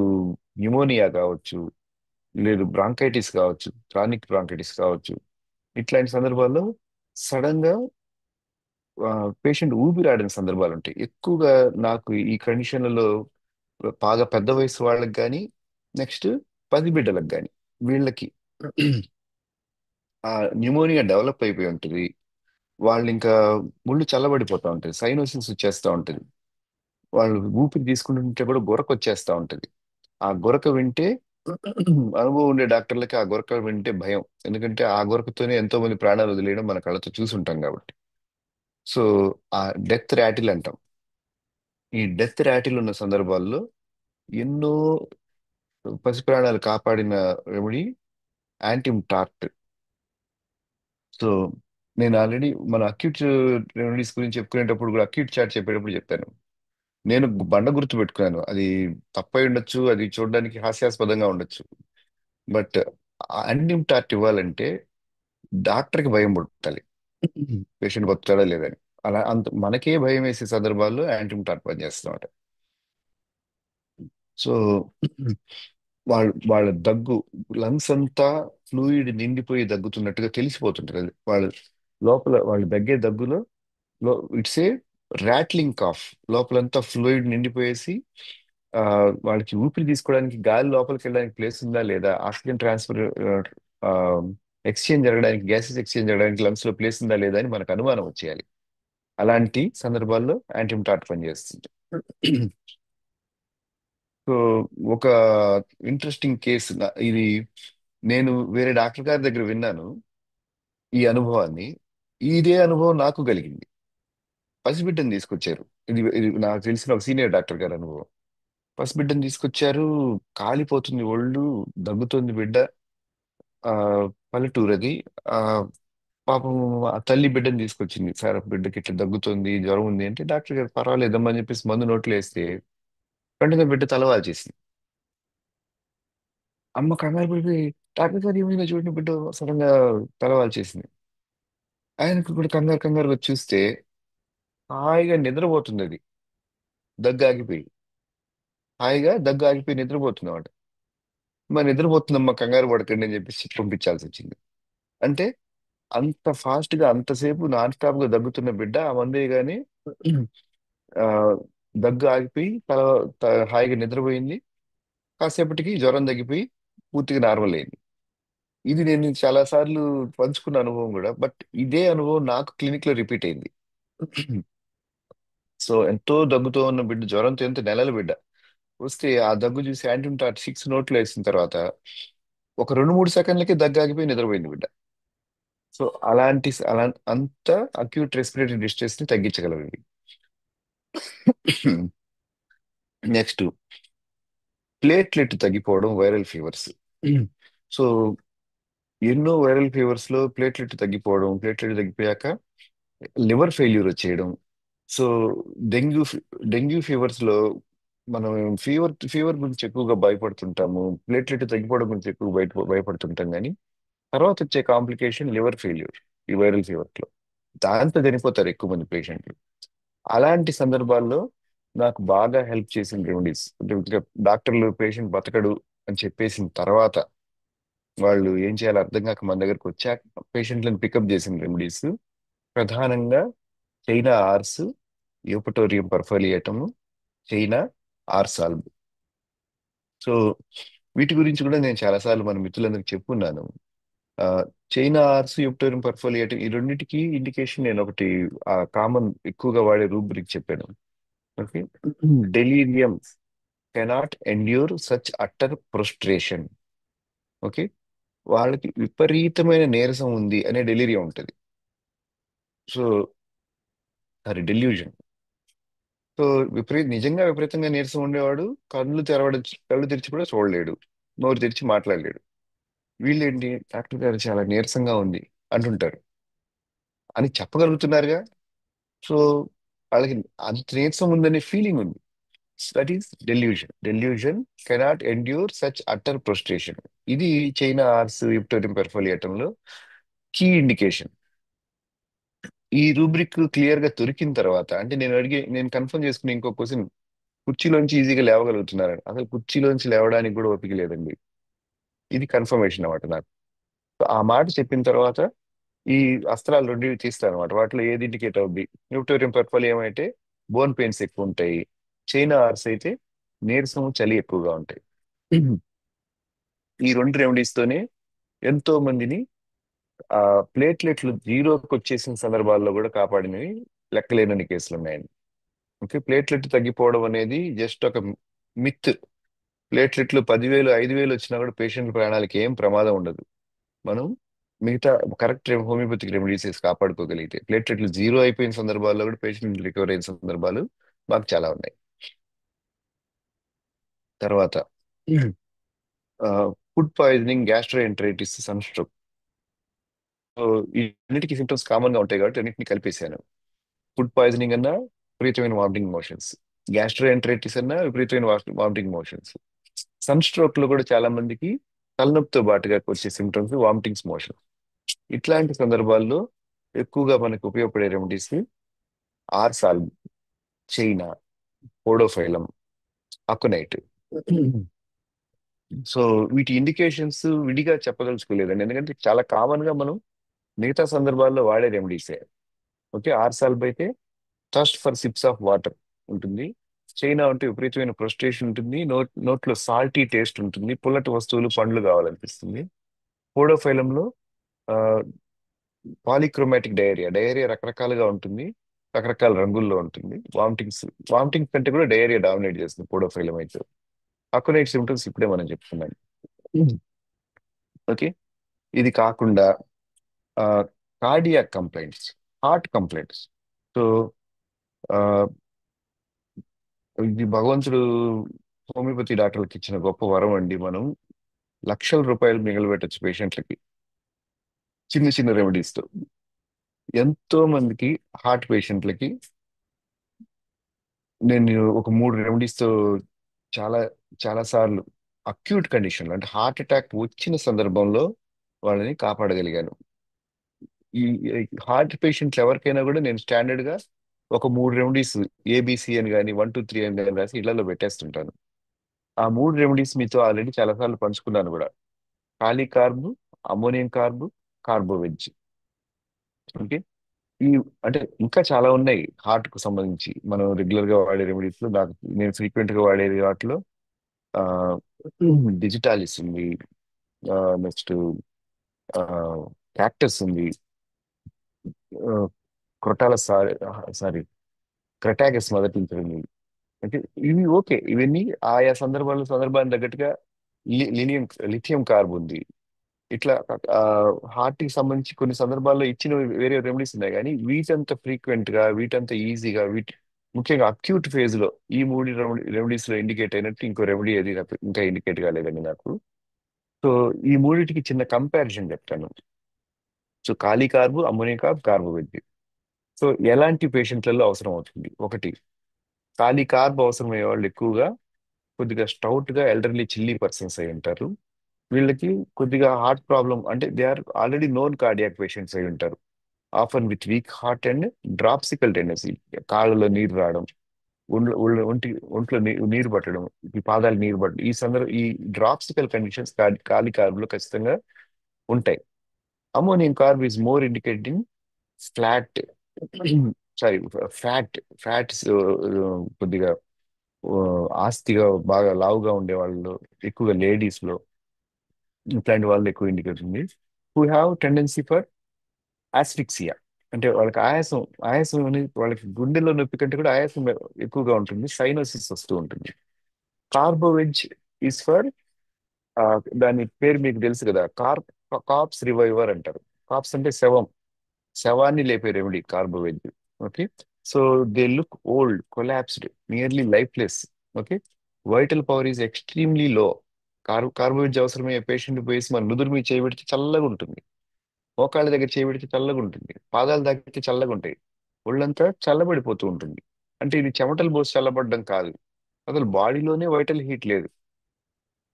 న్యూమోనియా కావచ్చు, లేదు బ్రాంకైటిస్ కావచ్చు, క్రానిక్ బ్రాంకైటిస్ కావచ్చు. ఇట్లాంటి సందర్భాల్లో సడన్ గా పేషెంట్ ఊపిరి ఆడిన సందర్భాలు ఉంటాయి ఎక్కువగా. నాకు ఈ కండిషన్లలో బాగా పెద్ద వయసు వాళ్ళకి కానీ, నెక్స్ట్ పసిబిడ్డలకు కానీ, వీళ్ళకి ఆ న్యూమోనియా డెవలప్ అయిపోయి ఉంటుంది. వాళ్ళు ఇంకా ముళ్ళు చల్లబడిపోతా ఉంటుంది, సైనోసిస్ వచ్చేస్తూ ఉంటుంది. వాళ్ళు ఊపిరి తీసుకుంటుంటే కూడా గురక వచ్చేస్తూ ఉంటుంది. ఆ గురక వింటే అనుభవం ఉండే డాక్టర్లకి ఆ గురక వింటే భయం. ఎందుకంటే ఆ గురకతోనే ఎంతో మంది ప్రాణాలు వదిలేయడం మన కళ్ళతో చూసుంటాం కాబట్టి. సో ఆ డెత్ ర్యాటిల్ అంటాం. ఈ డెత్ ర్యాటిల్ ఉన్న సందర్భాల్లో ఎన్నో పసి ప్రాణాలు కాపాడిన రెమెడీ యాంటిమ్ టార్ట్. సో నేను ఆల్రెడీ మన అక్యూట్ రెమెడీస్ గురించి చెప్పుకునేటప్పుడు కూడా, అక్యూట్ చాట్ చెప్పేటప్పుడు చెప్పాను. నేను బండ గుర్తు పెట్టుకున్నాను. అది తప్పై ఉండొచ్చు, అది చూడడానికి హాస్యాస్పదంగా ఉండొచ్చు. బట్ యాంటిమ్ టార్ట్ ఇవ్వాలంటే డాక్టర్కి భయం పుట్టాలి, పేషెంట్ బతుకుతాడా లేదని. అలా అంత మనకే భయం వేసే సందర్భాల్లో యాంటీమ్ టార్చ్ పనిచేస్తున్నమాట. సో వాళ్ళ దగ్గు, లంగ్స్ అంతా ఫ్లూయిడ్ నిండిపోయి దగ్గుతున్నట్టుగా తెలిసిపోతుంటది. అది వాళ్ళ లోపల వాళ్ళు దగ్గే దగ్గులో ఇట్స్ ఏ రాట్లింగ్ కాఫ్. లోపలంతా ఫ్లూయిడ్ నిండిపోయేసి ఆ వాళ్ళకి ఊపిరి తీసుకోవడానికి గాలి లోపలికి వెళ్ళడానికి ప్లేస్ ఉందా లేదా, ఆక్సిజన్ ట్రాన్స్ఫర్ ఎక్స్చేంజ్ జరగడానికి, గ్యాసెస్ ఎక్స్చేంజ్ జరగడానికి లంగ్స్ లో ప్లేస్ ఉందా లేదా అని మనకు అనుమానం వచ్చేయాలి. అలాంటి సందర్భాల్లో యాంటీమ్టాట్ పనిచేస్తుంది. సో ఒక ఇంట్రెస్టింగ్ కేసు ఇది, నేను వేరే డాక్టర్ గారి దగ్గర విన్నాను ఈ అనుభవాన్ని. ఇదే అనుభవం నాకు కలిగింది. పసిబిడ్డని తీసుకొచ్చారు. ఇది నాకు తెలిసిన ఒక సీనియర్ డాక్టర్ గారి అనుభవం. పసిబిడ్డని తీసుకొచ్చారు, కాలిపోతుంది ఒళ్ళు, దగ్గుతుంది బిడ్డ. ఆ పల్లెటూరు అది. ఆ పాపం ఆ తల్లి బిడ్డని తీసుకొచ్చింది. సార్ బిడ్డకి ఇట్లా దగ్గుతుంది, జ్వరం ఉంది అంటే, డాక్టర్ గారు పర్వాలేదమ్మా అని చెప్పేసి మందు నోట్లో వేస్తే వెంటనే బిడ్డ తలవాలు చేసింది. అమ్మ కంగారు పడిపోయి, డాక్టర్ గారు ఏమైనా చూడండి, బిడ్డ సడన్ గా తలవాలు చేసింది. ఆయనకు కూడా కంగారు కంగారుగా చూస్తే హాయిగా నిద్రపోతుంది అది, దగ్గు ఆగిపోయి. హాయిగా దగ్గు ఆగిపోయి నిద్రపోతుంది అన్నమాట. మరి నిద్రపోతుందమ్మా కంగారు పడకండి అని చెప్పేసి పంపించాల్సి వచ్చింది. అంటే అంత ఫాస్ట్ గా అంతసేపు నాన్ స్టాప్ గా దగ్గుతున్న బిడ్డ ఆ మందే గాని ఆ దగ్గు ఆగిపోయి హాయిగా నిద్రపోయింది. కాసేపటికి జ్వరం తగ్గిపోయి పూర్తిగా నార్మల్ అయింది. ఇది నేను చాలా సార్లు పంచుకున్న అనుభవం కూడా. బట్ ఇదే అనుభవం నాకు క్లినిక్ లో రిపీట్ అయింది. సో ఎంతో దగ్గుతో ఉన్న బిడ్డ, జ్వరంతో, ఎంత నెలల బిడ్డ వస్తే ఆ దగ్గు చూసి యాంటీబయాటిక్ 6 నోట్లు వేసిన తర్వాత ఒక 2-3 సెకండ్లకి దగ్గు ఆగిపోయి నిద్రపోయింది బిడ్డ. సో అలా అంత అక్యూట్ రెస్పిరేటరీ డిస్ట్రెస్ ని తగ్గించగలవు ఇవి. నెక్స్ట్, ప్లేట్లెట్ తగ్గిపోవడం, వైరల్ ఫీవర్స్. సో ఎన్నో వైరల్ ఫీవర్స్ లో ప్లేట్లెట్ తగ్గిపోవడం, ప్లేట్లెట్ తగ్గిపోయాక లివర్ ఫెయిల్యూర్ వచ్చేయడం. సో డెంగ్యూ డెంగ్యూ ఫీవర్స్ లో మనం ఫీవర్ గురించి ఎక్కువగా భయపడుతుంటాము, ప్లేట్లెట్ తగ్గిపోవడం గురించి ఎక్కువ భయపడుతుంటాం. కానీ తర్వాత వచ్చే కాంప్లికేషన్ లివర్ ఫెయిల్యూర్ ఈ వైరల్ ఫీవర్ లో. దాంతో చనిపోతారు ఎక్కువ మంది పేషెంట్లు. అలాంటి సందర్భాల్లో నాకు బాగా హెల్ప్ చేసిన రెమెడీస్ అంటే, ఇంకా డాక్టర్లు పేషెంట్ బతకడు అని చెప్పేసిన తర్వాత వాళ్ళు ఏం చేయాలో అర్థం కాక మన దగ్గరకు వచ్చాక పేషెంట్లను పికప్ చేసిన రెమెడీస్ ప్రధానంగా చైనా ఆర్స్, యూపటోరియం పర్ఫలియేటము, చైనా ఆర్సాల్బ్. సో వీటి గురించి కూడా నేను చాలాసార్లు మన మిత్రులందరికీ చెప్పున్నాను. ఆ, చైనా ఆర్స్, యూపటోరియం పర్ఫలియేటం, ఈ రెండింటికి ఇండికేషన్ నేను ఒకటి కామన్ ఎక్కువగా వాడే రూబ్రిక్ చెప్పాను. Okay. Delirium cannot endure such utter prostration. Okay. వాళ్ళకి విపరీతమైన నీరసం ఉంది అనే డెలీరియం ఉంటుంది. So sorry, delusion. సో నిజంగా విపరీతంగా నీరసం ఉండేవాడు కళ్ళు తెరిచి కూడా చూడలేడు, నోరు తెరిచి మాట్లాడలేడు. వీళ్ళేంటి, డాక్టర్ గారు చాలా నీరసంగా ఉంది అంటుంటారు అని చెప్పగలుగుతున్నారుగా. సో వాళ్ళకి అంత నీరసం ఉందనే ఫీలింగ్ ఉంది. That is delusion cannot endure such utter prostration. ఇది చైనా ఆర్స్, విక్టోరియం పెర్ఫోలియేటంలో కీ ఇండికేషన్. ఈ రూబ్రిక్ క్లియర్ గా దొరికిన తర్వాత, అంటే నేను కన్ఫర్మ్ చేసుకుని ఇంకో క్వశ్చన్, కుర్చీలోంచి ఈజీగా లేవగలుగుతున్నారని. అసలు కుర్చీలోంచి లేవడానికి కూడా ఓపిక లేదండి. ఇది కన్ఫర్మేషన్ అన్నమాట నాకు. ఆ మాట చెప్పిన తర్వాత ఈ అస్త్రాలు రెండు తీస్తాను అనమాట. వాటిలో ఏది ఇండికేట్ అవుద్ది, న్యూటోరియం పర్ఫలియం అయితే బోన్ పెయిన్స్ ఎక్కువ ఉంటాయి, చైనా ఆర్స్ అయితే నీరసం, చలి ఎక్కువగా ఉంటాయి. ఈ రెండు రెమెడీస్ తోనే ఎంతో మందిని ఆ ప్లేట్లెట్లు జీరోకి వచ్చేసిన సందర్భాల్లో కూడా కాపాడినవి లెక్కలేనన్ని కేసులు ఉన్నాయండి. ఓకే, ప్లేట్లెట్ తగ్గిపోవడం అనేది జస్ట్ ఒక మిత్. ప్లేట్లెట్లు 10,000 5,000 వచ్చినా కూడా పేషెంట్ ప్రాణాలకి ఏం ప్రమాదం ఉండదు. మనం మిగతా కరెక్ట్ హోమియోపతిక్ రెమెడీస్ వేసి కాపాడుకోగలిగితే ప్లేట్లెట్లు జీరో అయిపోయిన సందర్భాల్లో కూడా పేషెంట్ రికవర్ అయిన సందర్భాలు మాకు చాలా ఉన్నాయి. తర్వాత food poisoning, gastroenteritis, sun stroke. So ఈ అన్నిటికీ సిమ్టమ్స్ కామన్ గా ఉంటాయి కాబట్టి అన్నిటిని కలిపేశాను. ఫుడ్ పాయిజనింగ్ అన్నా విపరీతమైన వామిటింగ్ మోషన్స్, గ్యాస్ట్రోఎంటరైటిస్ అన్నా విపరీతమైన వామిటింగ్ మోషన్స్, సన్ స్ట్రోక్ లో కూడా చాలా మందికి తలనొప్పితో పాటుగా వచ్చే సిమ్టమ్స్ వామిటింగ్స్, మోషన్. ఇట్లాంటి సందర్భాల్లో ఎక్కువగా మనకు ఉపయోగపడే రెమెడీస్ ఆర్సాల్, చైనా, పోడోఫైలం, అకునైట్. సో వీటి ఇండికేషన్స్ విడిగా చెప్పదలుచుకోలేదండి, ఎందుకంటే చాలా కామన్ గా మనం మిగతా సందర్భాల్లో వాడే రెమెడీసే. ఓకే, ఆర్సాల్బ్ అయితే thirst for SIPs of water ఉంటుంది. చైనా అంటే విపరీతమైన ఫ్రస్ట్రేషన్ ఉంటుంది, నోట్లో సాల్టీ టేస్ట్ ఉంటుంది, పుల్లటి వస్తువులు పండ్లు కావాలనిపిస్తుంది. పోడోఫైలంలో పాలిక్రోమాటిక్ డయేరియా, డయేరియా రకరకాలుగా ఉంటుంది, రకరకాల రంగుల్లో ఉంటుంది. వామిటింగ్స్ కంటే కూడా డయేరియా డామినేట్ చేస్తుంది పోడోఫైలం అయితే. అక్యునైట్ సిమ్టమ్స్ ఇప్పుడే మనం చెప్తున్నాం. ఓకే, ఇది కాకుండా cardiac complaints, heart complaints. So ఇది భగవంతుడు హోమియోపతి డాక్టర్లకు ఇచ్చిన గొప్ప వరం అండి. మనం లక్షల రూపాయలు మిగిలిపెట్టచ్చు పేషెంట్లకి చిన్న చిన్న రెమెడీస్ తో. ఎంతో మందికి హార్ట్ పేషెంట్లకి నేను ఒక 3 రెమెడీస్ తో చాలా చాలా సార్లు అక్యూట్ కండిషన్ అంటే హార్ట్ అటాక్ వచ్చిన సందర్భంలో వాళ్ళని కాపాడగలిగాను. ఈ హార్ట్ పేషెంట్లు ఎవరికైనా కూడా నేను స్టాండర్డ్ గా ఒక 3 రెమెడీస్, ఏబిసి అని కానీ 1 2 3 అని కానీ రాసి ఇళ్లలో పెట్టేస్తుంటాను. ఆ 3 రెమెడీస్ మీతో ఆల్రెడీ చాలా సార్లు పంచుకున్నాను కూడా. ఖాళీ carb, ammonium carb, carbo veg. Okay, ఈ అంటే ఇంకా చాలా ఉన్నాయి హార్ట్ కు సంబంధించి మనం రెగ్యులర్ గా వాడే రెమెడీస్ లో. నాకు నేను ఫ్రీక్వెంట్ గా వాడేది వాటిలో ఆ డిజిటాలిస్ ఉంది, నెక్స్ట్ క్యాక్టస్ ఉంది, క్రొటాల సారీ క్రటాగస్ మొదటి నుంచి ఉంది. అంటే ఇవి ఓకే, ఇవన్నీ ఆయా సందర్భాన్ని తగ్గట్టుగా లినియం లిథియం కార్బ్ ఉంది. ఇట్లా హార్ట్ కి సంబంధించి కొన్ని సందర్భాల్లో ఇచ్చిన వేరే రెమెడీస్ ఉన్నాయి, కానీ వీటంత ఫ్రీక్వెంట్ గా, వీటంత ఈజీగా, ముఖ్యంగా అక్యూట్ ఫేజ్ లో ఈ 3 రెమెడీస్ లో ఇండికేట్ అయినట్టు ఇంకో రెమెడీ అది నాకు ఇంకా ఇండికేట్ కాలేదండి నాకు. సో ఈ మూడిటికి చిన్న కంపారిజన్ చెప్తాను. సో ఖాళీ కార్బు, అమ్మోనియం కార్బ్, కార్బోవేట్. సో ఎలాంటి పేషెంట్లలో అవసరం అవుతుంది? ఒకటి, ఖాళీ కార్బ్ అవసరమయ్యే వాళ్ళు ఎక్కువగా కొద్దిగా స్టౌట్ గా ఎల్డర్లీ చిల్లీ పర్సన్స్ అయి ఉంటారు. వీళ్ళకి కొద్దిగా హార్ట్ ప్రాబ్లం అంటే they are already known cardiac patients అయి ఉంటారు. Often with weak heart and dropsical tendency, కాళ్ళలో నీరు రావడం, ఒంట్లో ఒళ్ళు- ఒంటి ఒంట్లో నీరు పట్టడం, ఈ పాదాలు నీరు పట్టడం, ఈ డ్రాప్సికల్ కండిషన్స్ ఖాళీ కార్బ్ లో ఖచ్చితంగా ఉంటాయి. Ammonium carb is more indicating flat sorry fats కొద్దిగా ఆ, ఆస్తిగా బాగా లావుగా ఉండే వాళ్ళు, ఎక్కువగా లేడీస్ లో ఇట్లాంటి వాళ్ళు ఎక్కువ ఇండికేట్ ఉంది. హూ హ్యావ్ టెండెన్సీ ఫర్ ఆస్ఫిక్సియా, అంటే వాళ్ళకి ఆయాసం అనేది వాళ్ళకి గుండెల్లో నొప్పి కంటే కూడా ఆయాసం ఎక్కువగా ఉంటుంది, సైనోసిస్ వస్తూ ఉంటుంది. కార్బోవెజ్ ఈస్ ఫర్ దాని పేరు మీకు తెలుసు కదా, కాప్స్ రివైవర్ అంటారు. కాప్స్ అంటే శవాన్ని లేపే remedy carbo veg. Okay, so they look old, collapsed, nearly lifeless. Okay, vital power is extremely low. Carbo veg అవసరమయ్యే పేషెంట్ పోయేసి మన నుదురు మీద చేయబెడితే చల్లగా ఉంటుంది, మోకాళ్ళ దగ్గర చేయబెడితే చల్లగా ఉంటుంది, పాదాలు తాకితే చల్లగా ఉంటాయి, ఒళ్ళంతా చల్లబడిపోతూ ఉంటుంది. అంటే ఇది చెమటలు పోసి చల్లబడడం కాదు, అసలు బాడీలోనే వైటల్ హీట్ లేదు,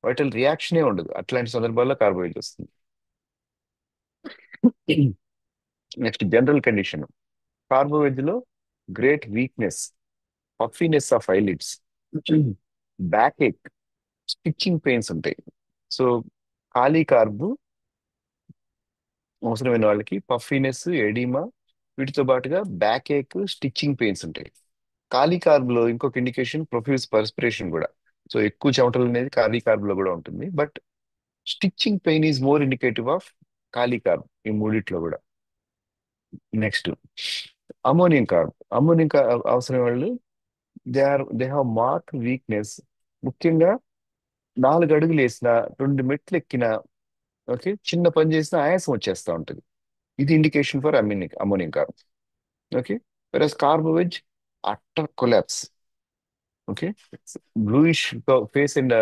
వైటల్ రియాక్షనే ఉండదు. అట్లాంటి సందర్భాల్లో కార్బోహైడ్రేట్ వస్తుంది. నెక్స్ట్ జనరల్ కండిషన్, కార్బోవేజ్ లో great weakness, puffiness of eyelids, back ache, stitching pains ఉంటాయి. సో ఖాళీ కార్బ్ అవసరమైన వాళ్ళకి పఫీనెస్, ఎడిమా, వీటితో పాటుగా బ్యాక్ ఏక్, స్టిచ్చింగ్ పెయిన్స్ ఉంటాయి. ఖాళీ కార్బ్ లో ఇంకొక ఇండికేషన్ ప్రొఫ్యూజ్ పర్స్పిరేషన్ కూడా. సో ఎక్కువ చెమటలు అనేది ఖాళీ కార్బ్ లో కూడా ఉంటుంది, but stitching pain is more indicative of ఖాళీ కార్బ్ ఈ మూడిట్లో కూడా. Next ammonium carb. Ammonium carb అవసరం వాళ్ళు దే హ్యావ్ మార్క్ వీక్నెస్. ముఖ్యంగా 4 అడుగులు వేసిన, 2 మెట్లు ఎక్కిన, ఓకే, చిన్న పని చేసిన ఆయాసం వచ్చేస్తూ ఉంటుంది. ఇది indication for ammonium carb. Okay, versus carbo veg utter collapse. Okay, bluish face and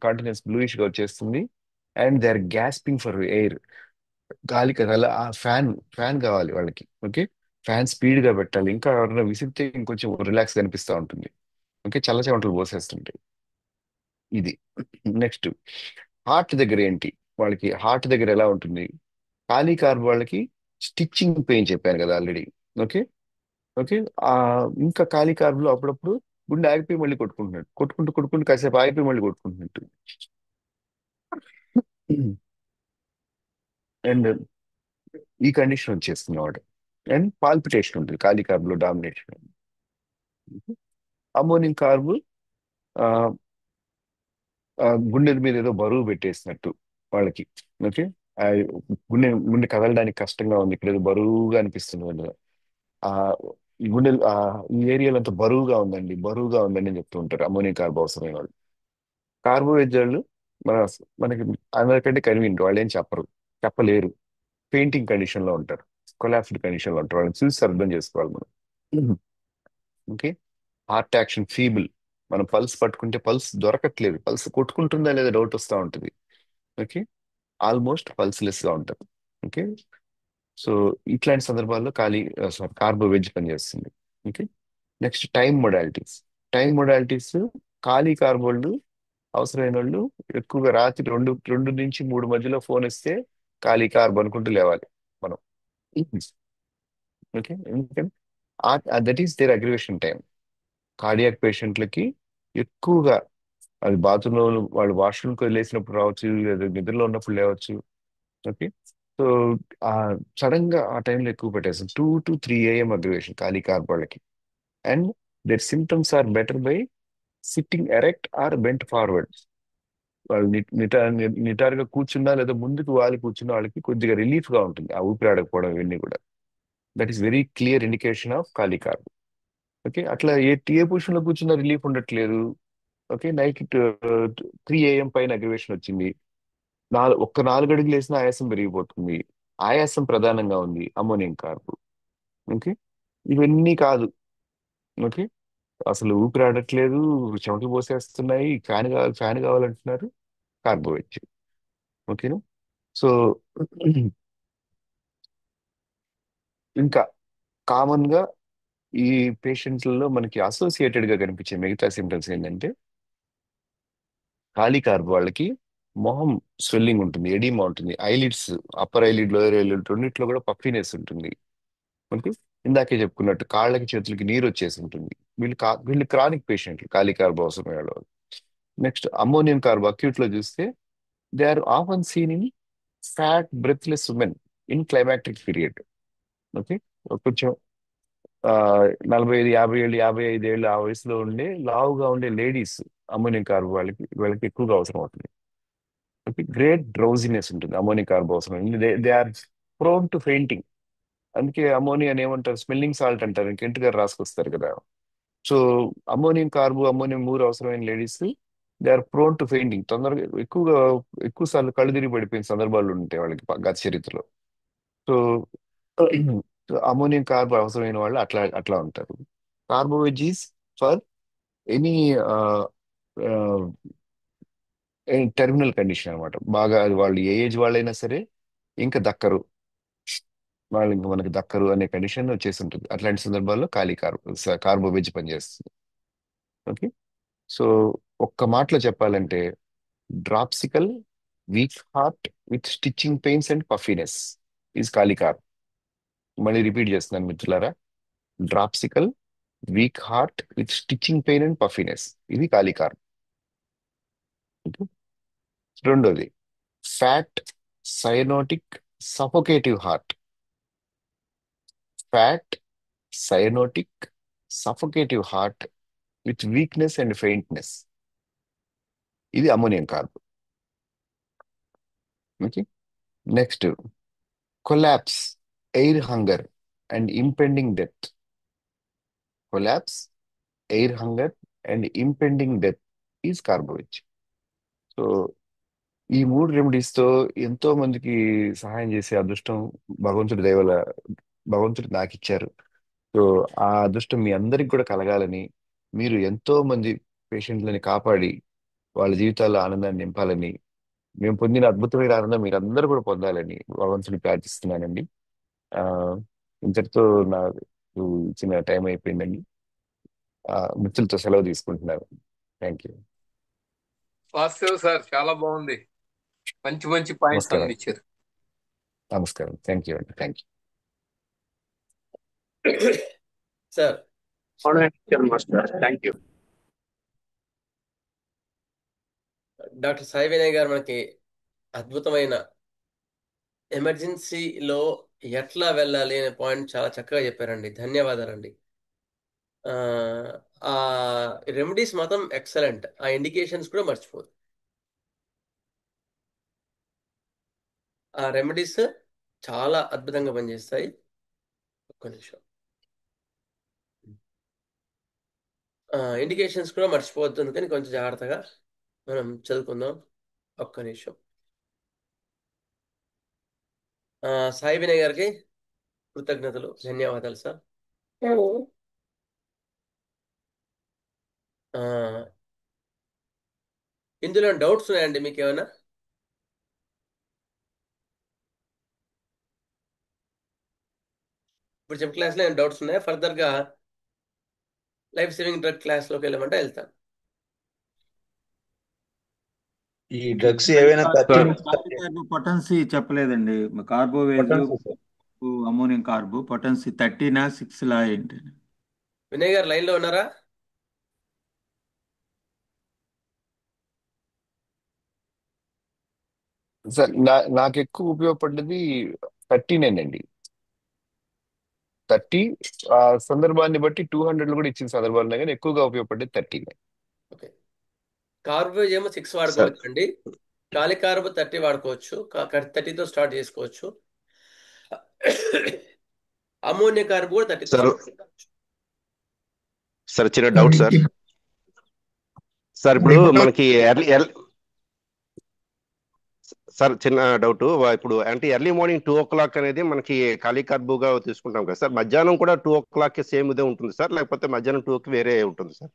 countenance bluish గా వచ్చేస్తుంది. And they are gasping for air. గాలి కదాల ఆ ఫ్యాన్ కావాలి వాళ్ళకి. ఓకే, ఫ్యాన్ స్పీడ్ గా పెట్టాలి. ఇంకా ఎవరైనా విసిరితే ఇంకొంచెం రిలాక్స్ కనిపిస్తూ ఉంటుంది. ఓకే, చల్ల చెమటలు పోసేస్తుంటాయి. ఇది. నెక్స్ట్ హార్ట్ దగ్గర ఏంటి? వాళ్ళకి హార్ట్ దగ్గర ఎలా ఉంటుంది? ఖాళీ కార్బ్ వాళ్ళకి స్టిచ్చింగ్ పెయిన్ చెప్పాను కదా ఆల్రెడీ. ఓకే. ఓకే. ఆ ఇంకా ఖాళీ కార్బ్ లో అప్పుడప్పుడు గుండె ఆగిపోయి మళ్ళీ కొట్టుకుంటున్నట్టు, కొట్టుకుంటూ కొట్టుకుంటూ కాసేపు ఆగిపోయి మళ్ళీ కొట్టుకుంటున్నట్టు. అండ్ ఈ కండిషన్ వచ్చేస్తుంది వాడు. అండ్ పాల్పిటేషన్ ఉంటుంది ఖాళీ కార్బ్ లో, డామినేషన్. అమోనియం కార్బ్ ఆ, గుండెల మీద ఏదో బరువు పెట్టేసినట్టు వాళ్ళకి. ఓకే. ఆ గుండె గుండె కదలడానికి కష్టంగా ఉంది, ఇక్కడ ఏదో బరువుగా అనిపిస్తుంది వాళ్ళ. ఆ ఈ గుండె ఈ ఏరియాలో అంతా బరువుగా ఉందండి, బరువుగా ఉందండి అని చెప్తూ ఉంటారు అమోనియం కార్బ్ అవసరమైన వాళ్ళు. కార్బోహైడ్రేట్లు మన మనకి అందరికంటే కన్వీనియంట్, వాళ్ళు ఏం చెప్పరు, చెప్పలేరు. పెయింటింగ్ కండిషన్ లో ఉంటారు, కొలాప్స్డ్ కండిషన్ లో ఉంటారు. వాళ్ళని చూసి అర్థం చేసుకోవాలి మనం. ఓకే. Heart action feeble. మనం పల్స్ పట్టుకుంటే పల్స్ దొరకట్లేదు, పల్స్ కొట్టుకుంటుందా లేదా డౌట్ వస్తూ ఉంటుంది. ఓకే, ఆల్మోస్ట్ పల్స్లెస్ గా ఉంటారు. ఓకే. సో ఇట్లాంటి సందర్భాల్లో కార్బో వెజ్ పనిచేస్తుంది. Okay. Next time modalities. Time modalities ఖాళీ కార్బోళ్ళు అవసరమైన వాళ్ళు ఎక్కువగా రాత్రి 2 నుంచి 3 మధ్యలో ఫోన్ ఇస్తే ఖాళీ కార్బ్ అనుకుంటూ లేవాలి మనం. ఓకే, ఎందుకంటే that is their aggravation time. Cardiac పేషెంట్లకి ఎక్కువగా అది బాత్రూంలో వాళ్ళు వాష్రూమ్కి వదిలేసినప్పుడు రావచ్చు, లేదా నిద్రలో ఉన్నప్పుడు లేవచ్చు. ఓకే. సో ఆ సడన్ గా ఆ టైంలో ఎక్కువ పెట్టేస్తాం, 2 to 3 AM aggravation kali carb వాళ్ళకి. And their symptoms are better by sitting erect or bent forward. వాళ్ళు నిటారుగా కూర్చున్నా లేదా ముందుకు వాలి కూర్చున్న వాళ్ళకి కొద్దిగా రిలీఫ్ గా ఉంటుంది ఆ ఊపిరాడకపోవడం ఇవన్నీ కూడా. That is very clear indication of ఖాళీ కార్బ్. ఓకే, అట్లా ఏ పొజిషన్ లో కూర్చున్నా రిలీఫ్ ఉండట్లేదు. ఓకే, నైట్ 3 AM పైన అగ్రివేషన్ వచ్చింది, 4 అడుగులు వేసినా ఆయాసం పెరిగిపోతుంది. ఆయాసం ప్రధానంగా ఉంది, అమోనియం కార్బ్. ఓకే, ఇవన్నీ కాదు. ఓకే, అసలు ఊపిరాడట్లేదు, చెమటలు పోసేస్తున్నాయి, ఫ్యాన్ కావాలంటున్నారు, కార్బోవేజ్. ఓకేనా. సో ఇంకా కామన్ గా ఈ పేషెంట్లలో మనకి అసోసియేటెడ్ గా కనిపించే మిగతా సిమ్టమ్స్ ఏంటంటే, ఖాళీ కార్బ్ వాళ్ళకి మొహం స్వెల్లింగ్ ఉంటుంది, ఎడిమా ఉంటుంది, eyelids, upper eyelid lower eyelid రెండిట్లో కూడా పఫీనెస్ ఉంటుంది. ఓకే, ఇందాకే చెప్పుకున్నట్టు కాళ్ళకి చేతులకి నీరు వచ్చేసి ఉంటుంది. వీళ్ళు క్రానిక్ పేషెంట్లు ఖాళీ కార్బ్ అవసరమైన వాళ్ళు. నెక్స్ట్ అమ్మోనియం కార్బ్ అక్యూట్ లో చూస్తే they are often seen in fat breathless women in climacteric period. Okay, కొంచెం ఆ 45 50 ఏళ్ళు, 55 ఏళ్ళు ఆ వయసులో ఉండే లావుగా ఉండే లేడీస్ అమ్మోనియం కార్బ్ వాళ్ళకి ఎక్కువగా అవసరం అవుతుంది. ఓకే, గ్రేట్ డ్రౌజినెస్ ఉంటుంది అమ్మోనియం కార్బ్ అవసరం. They are prone to fainting. అందుకే అమ్మోనియా ఏమంటారు, స్మెల్లింగ్ సాల్ట్ అంటారు, ఇంకెంటు గారు రాసుకొస్తారు కదా. సో అమ్మోనియం కార్బు, అమ్మోనియం మూడు అవసరమైన ladies they are prone to fainting. తొందరగా ఎక్కువ సార్లు కళ్ళు తిరిగి పడిపోయిన సందర్భాలు ఉంటాయి వాళ్ళకి గత చరిత్రలో. సో అమ్మోనియం కార్బు అవసరమైన వాళ్ళు అట్లా అట్లా ఉంటారు. కార్బోవేజీస్ ఫర్ ఎనీ టెర్మినల్ కండిషన్ అన్నమాట. బాగా అది వాళ్ళు ఏ ఏజ్ వాళ్ళైనా సరే ఇంకా దక్కరు, వాళ్ళు ఇంకా మనకి దక్కరు అనే కండిషన్ వచ్చేసి ఉంటుంది. అట్లాంటి సందర్భాల్లో కార్బోవేజ్ పనిచేస్తుంది. ఓకే. సో ఒక్క మాటలో చెప్పాలంటే, dropsical weak heart with stitching pains and puffiness is kali carb. మళ్ళీ రిపీట్ చేస్తున్నాను మిత్రులారా, dropsical weak heart with stitching pain and puffiness ఇది ఖాళీ కార్బ్. ఓకే. రెండోది fat cyanotic suffocative heart. Fat cyanotic suffocative heart with weakness and faintness, ఇది ammonium carb. Okay. Next, collapse, air hunger and impending death. Collapse, air hunger and impending death is carbo veg. So ఈ మూడు remedies తో ఎంతో మందికి సహాయం చేసే అదృష్టం భగవంతుడి దయ వల్ల భగవంతుడు నాకు ఇచ్చారు. సో ఆ అదృష్టం మీ అందరికి కూడా కలగాలని, మీరు ఎంతో మంది పేషెంట్లని కాపాడి వాళ్ళ జీవితాల్లో ఆనందాన్ని నింపాలని, మేము పొందిన అద్భుతమైన ఆనందం మీరందరూ కూడా పొందాలని భగవంతుని ప్రార్థిస్తున్నానండి. ఆ ఇంతటితో నాకు ఇచ్చిన టైం అయిపోయిందండి. మిత్రులతో సెలవు తీసుకుంటున్నాను. Thank you. వాస్తవ్ సార్ చాలా బాగుంది. మంచి మంచి పాయింట్స్ నమస్కారం. అందించారు. నమస్కారం. థ్యాంక్ యూ అండి. Thank you. Sir thank you. Doctor Sai Vinay గారు మనకి అద్భుతమైన ఎమర్జెన్సీలో ఎట్లా వెళ్ళాలి అనే పాయింట్ చాలా చక్కగా చెప్పారండి. ధన్యవాదాలండి. ఆ ఆ రెమెడీస్ మాత్రం ఎక్సలెంట్. ఆ ఇండికేషన్స్ కూడా మర్చిపోదు. ఆ రెమెడీస్ చాలా అద్భుతంగా పనిచేస్తాయి. ఒక్క నిమిషం. ఇండికేషన్స్ కూడా మర్చిపోవద్దు, అందుకని కొంచెం జాగ్రత్తగా మనం చదువుకుందాం. ఒక్క నిమిషం. సాయి వినయ్ గారికి కృతజ్ఞతలు, ధన్యవాదాలు సార్. ఆ, ఇందులో డౌట్స్ ఉన్నాయండి మీకు ఏమైనా? ఇప్పుడు చెప్పిన క్లాస్లో ఏమైనా డౌట్స్ ఉన్నాయా? ఫర్దర్గా లైఫ్ సేవింగ్ డ్రగ్ క్లాస్లోకి వెళ్ళమంటే వెళ్తాను. ఈ డ్రగ్స్ ఏవైనా 30 సార్ నుంచి 30 కార్బో పొటెన్సీ చెప్పలేదండి. కార్బోవేజ్ పొటెన్సీ సార్. అమోనియం కార్బో పొటెన్సీ 30నా 6లా ఏంటి? వినయ్ గారు లైన్లో ఉన్నారా? సార్ నాకు ఎక్కువ ఉపయోగపడ్డది 39 అండి. 30 ఆ సందర్భాన్ని బట్టి 200 కూడా ఇచ్చిన సందర్భాలు ఉన్నాయి, కానీ ఎక్కువగా ఉపయోగపడేది 39. ఓకే. కార్బోవేజ్ ఏమో 6 సార్ వాడుకోవచ్చు అండి. ఖాళీ కార్బో 30 వాడుకోవచ్చు. 30తో స్టార్ట్ చేసుకోవచ్చు. అమోనియా కార్బో కూడా 30తో సార్ స్టార్ట్ చేసుకోవచ్చు. సార్ చిన్న డౌట్ సార్. సార్ ఇప్పుడు మనకి సార్ చిన్న డౌట్. ఇప్పుడు అంటే ఎర్లీ మార్నింగ్ 2 o'clock అనేది మనకి ఖాళీ కార్బుగా తీసుకుంటాం కదా సార్. మధ్యాహ్నం కూడా 2 o'clock సేమ్ ఇదే ఉంటుంది సార్, లేకపోతే మధ్యాహ్నం 2కి వేరే ఉంటుంది సార్?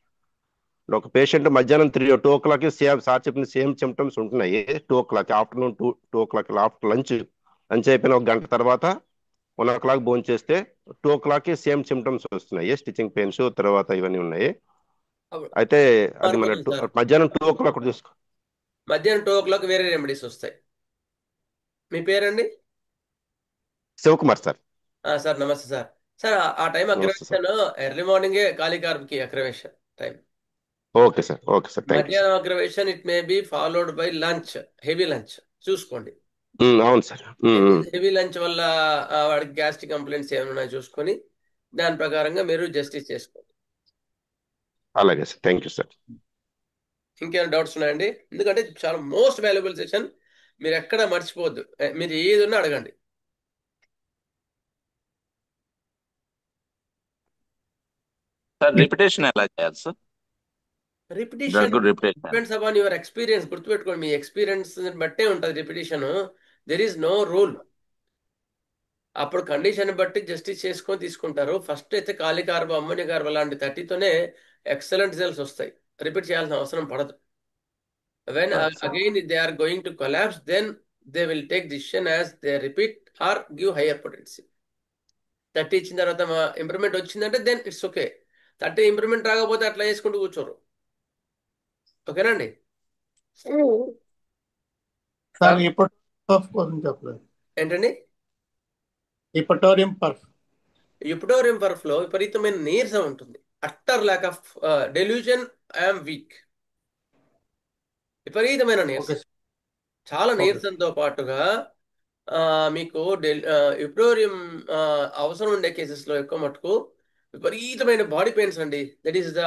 ఒక పేషెంట్ మధ్యాహ్నం 2 o'clock సేమ్ సార్ చెప్పిన సేమ్ సిమ్టమ్స్ ఉంటున్నాయి. 2 o'clock afternoon 2 o'clock after lunch అయిపోయిన 1 గంట తర్వాత 1 o'clock భోజనం చేస్తే 2 o'clock సేమ్ సిమ్టమ్స్ వస్తున్నాయి. స్టిచింగ్ పెయిన్స్ తర్వాత ఇవన్నీ ఉన్నాయి. అయితే అది మన మారిపోతుంది సార్. మధ్యాహ్నం 2 o'clock చూసుకో. మధ్యాహ్నం 2 o'clock వేరే రెమెడీస్ వస్తాయి. మీ పేరండి? శివకుమార్ సార్. సార్ నమస్తే సార్. సార్ ఆ టైం నమస్తే సార్. అగ్రవేషన్ ఎర్లీ మార్నింగే ఖాళీ కార్బ్కి aggravation time. Okay sir. Okay sir. Thank you sir. మధ్యాహ్నం aggravation it may be followed by lunch, heavy lunch చూసుకోండి. అవును సార్. హెవీ లంచ్ వల్ల వాడికి గ్యాస్ట్రిక్ కంప్లైంట్స్ ఏమైనా ఉన్నాయో చూసుకొని దాని ప్రకారంగా మీరు జస్టిస్ చేసుకోండి. అలాగే సార్. Thank you sir. ఇంకేమైనా డౌట్స్ ఉన్నాయండి? ఎందుకంటే చాలా మోస్ట్ వాల్యుబుల్ సెషన్, మీరు ఎక్కడ మర్చిపోవద్దు. మీరు ఏది ఉన్నా అడగండి. సార్ రిపిటేషన్ ఎలా చేయాలి sir? Repetition drug repetition depends upon your experience. గుర్తుపెట్టుకోండి, మీ ఎక్స్పీరియన్స్ బట్టే ఉంటుంది repetition. There is no rule. అప్పుడు కండిషన్ బట్టి జస్టిస్ చేసుకొని తీసుకుంటారు. ఫస్ట్ అయితే ఖాళీ కార్బో, అమ్మోనియా కార్బో లాంటి 30తోనే ఎక్సలెంట్ రిజల్ట్స్ వస్తాయి. రిపీట్ చేయాల్సిన అవసరం పడదు. When again they are going to collapse, then they will take decision as they repeat or give higher potency. 30 ఇచ్చిన తర్వాత ఇంప్రూవ్మెంట్ వచ్చిందంటే దెన్ ఇట్స్ ఓకే. 30 ఇంప్రూవ్మెంట్ రాకపోతే అట్లా చేసుకుంటూ కూర్చోరు. ఓకేనండి? సార్ పర్ఫ్ కోసం చెప్పలేదు. ఏంటండి? హిపటోరియం పర్ఫ్. యుపిటోరియం పర్ఫ్ లో విపరీతమైన నీరసం ఉంటుంది. Utter lack of delusion, I'm week. విపరీతమైన నీరసం, చాలా నీరసంతో పాటుగా మీకు యుప్టోరియం అవసరం ఉండే కేసెస్లో ఎక్కువ మటుకు విపరీతమైన బాడీ పెయిన్స్ అండి. That is the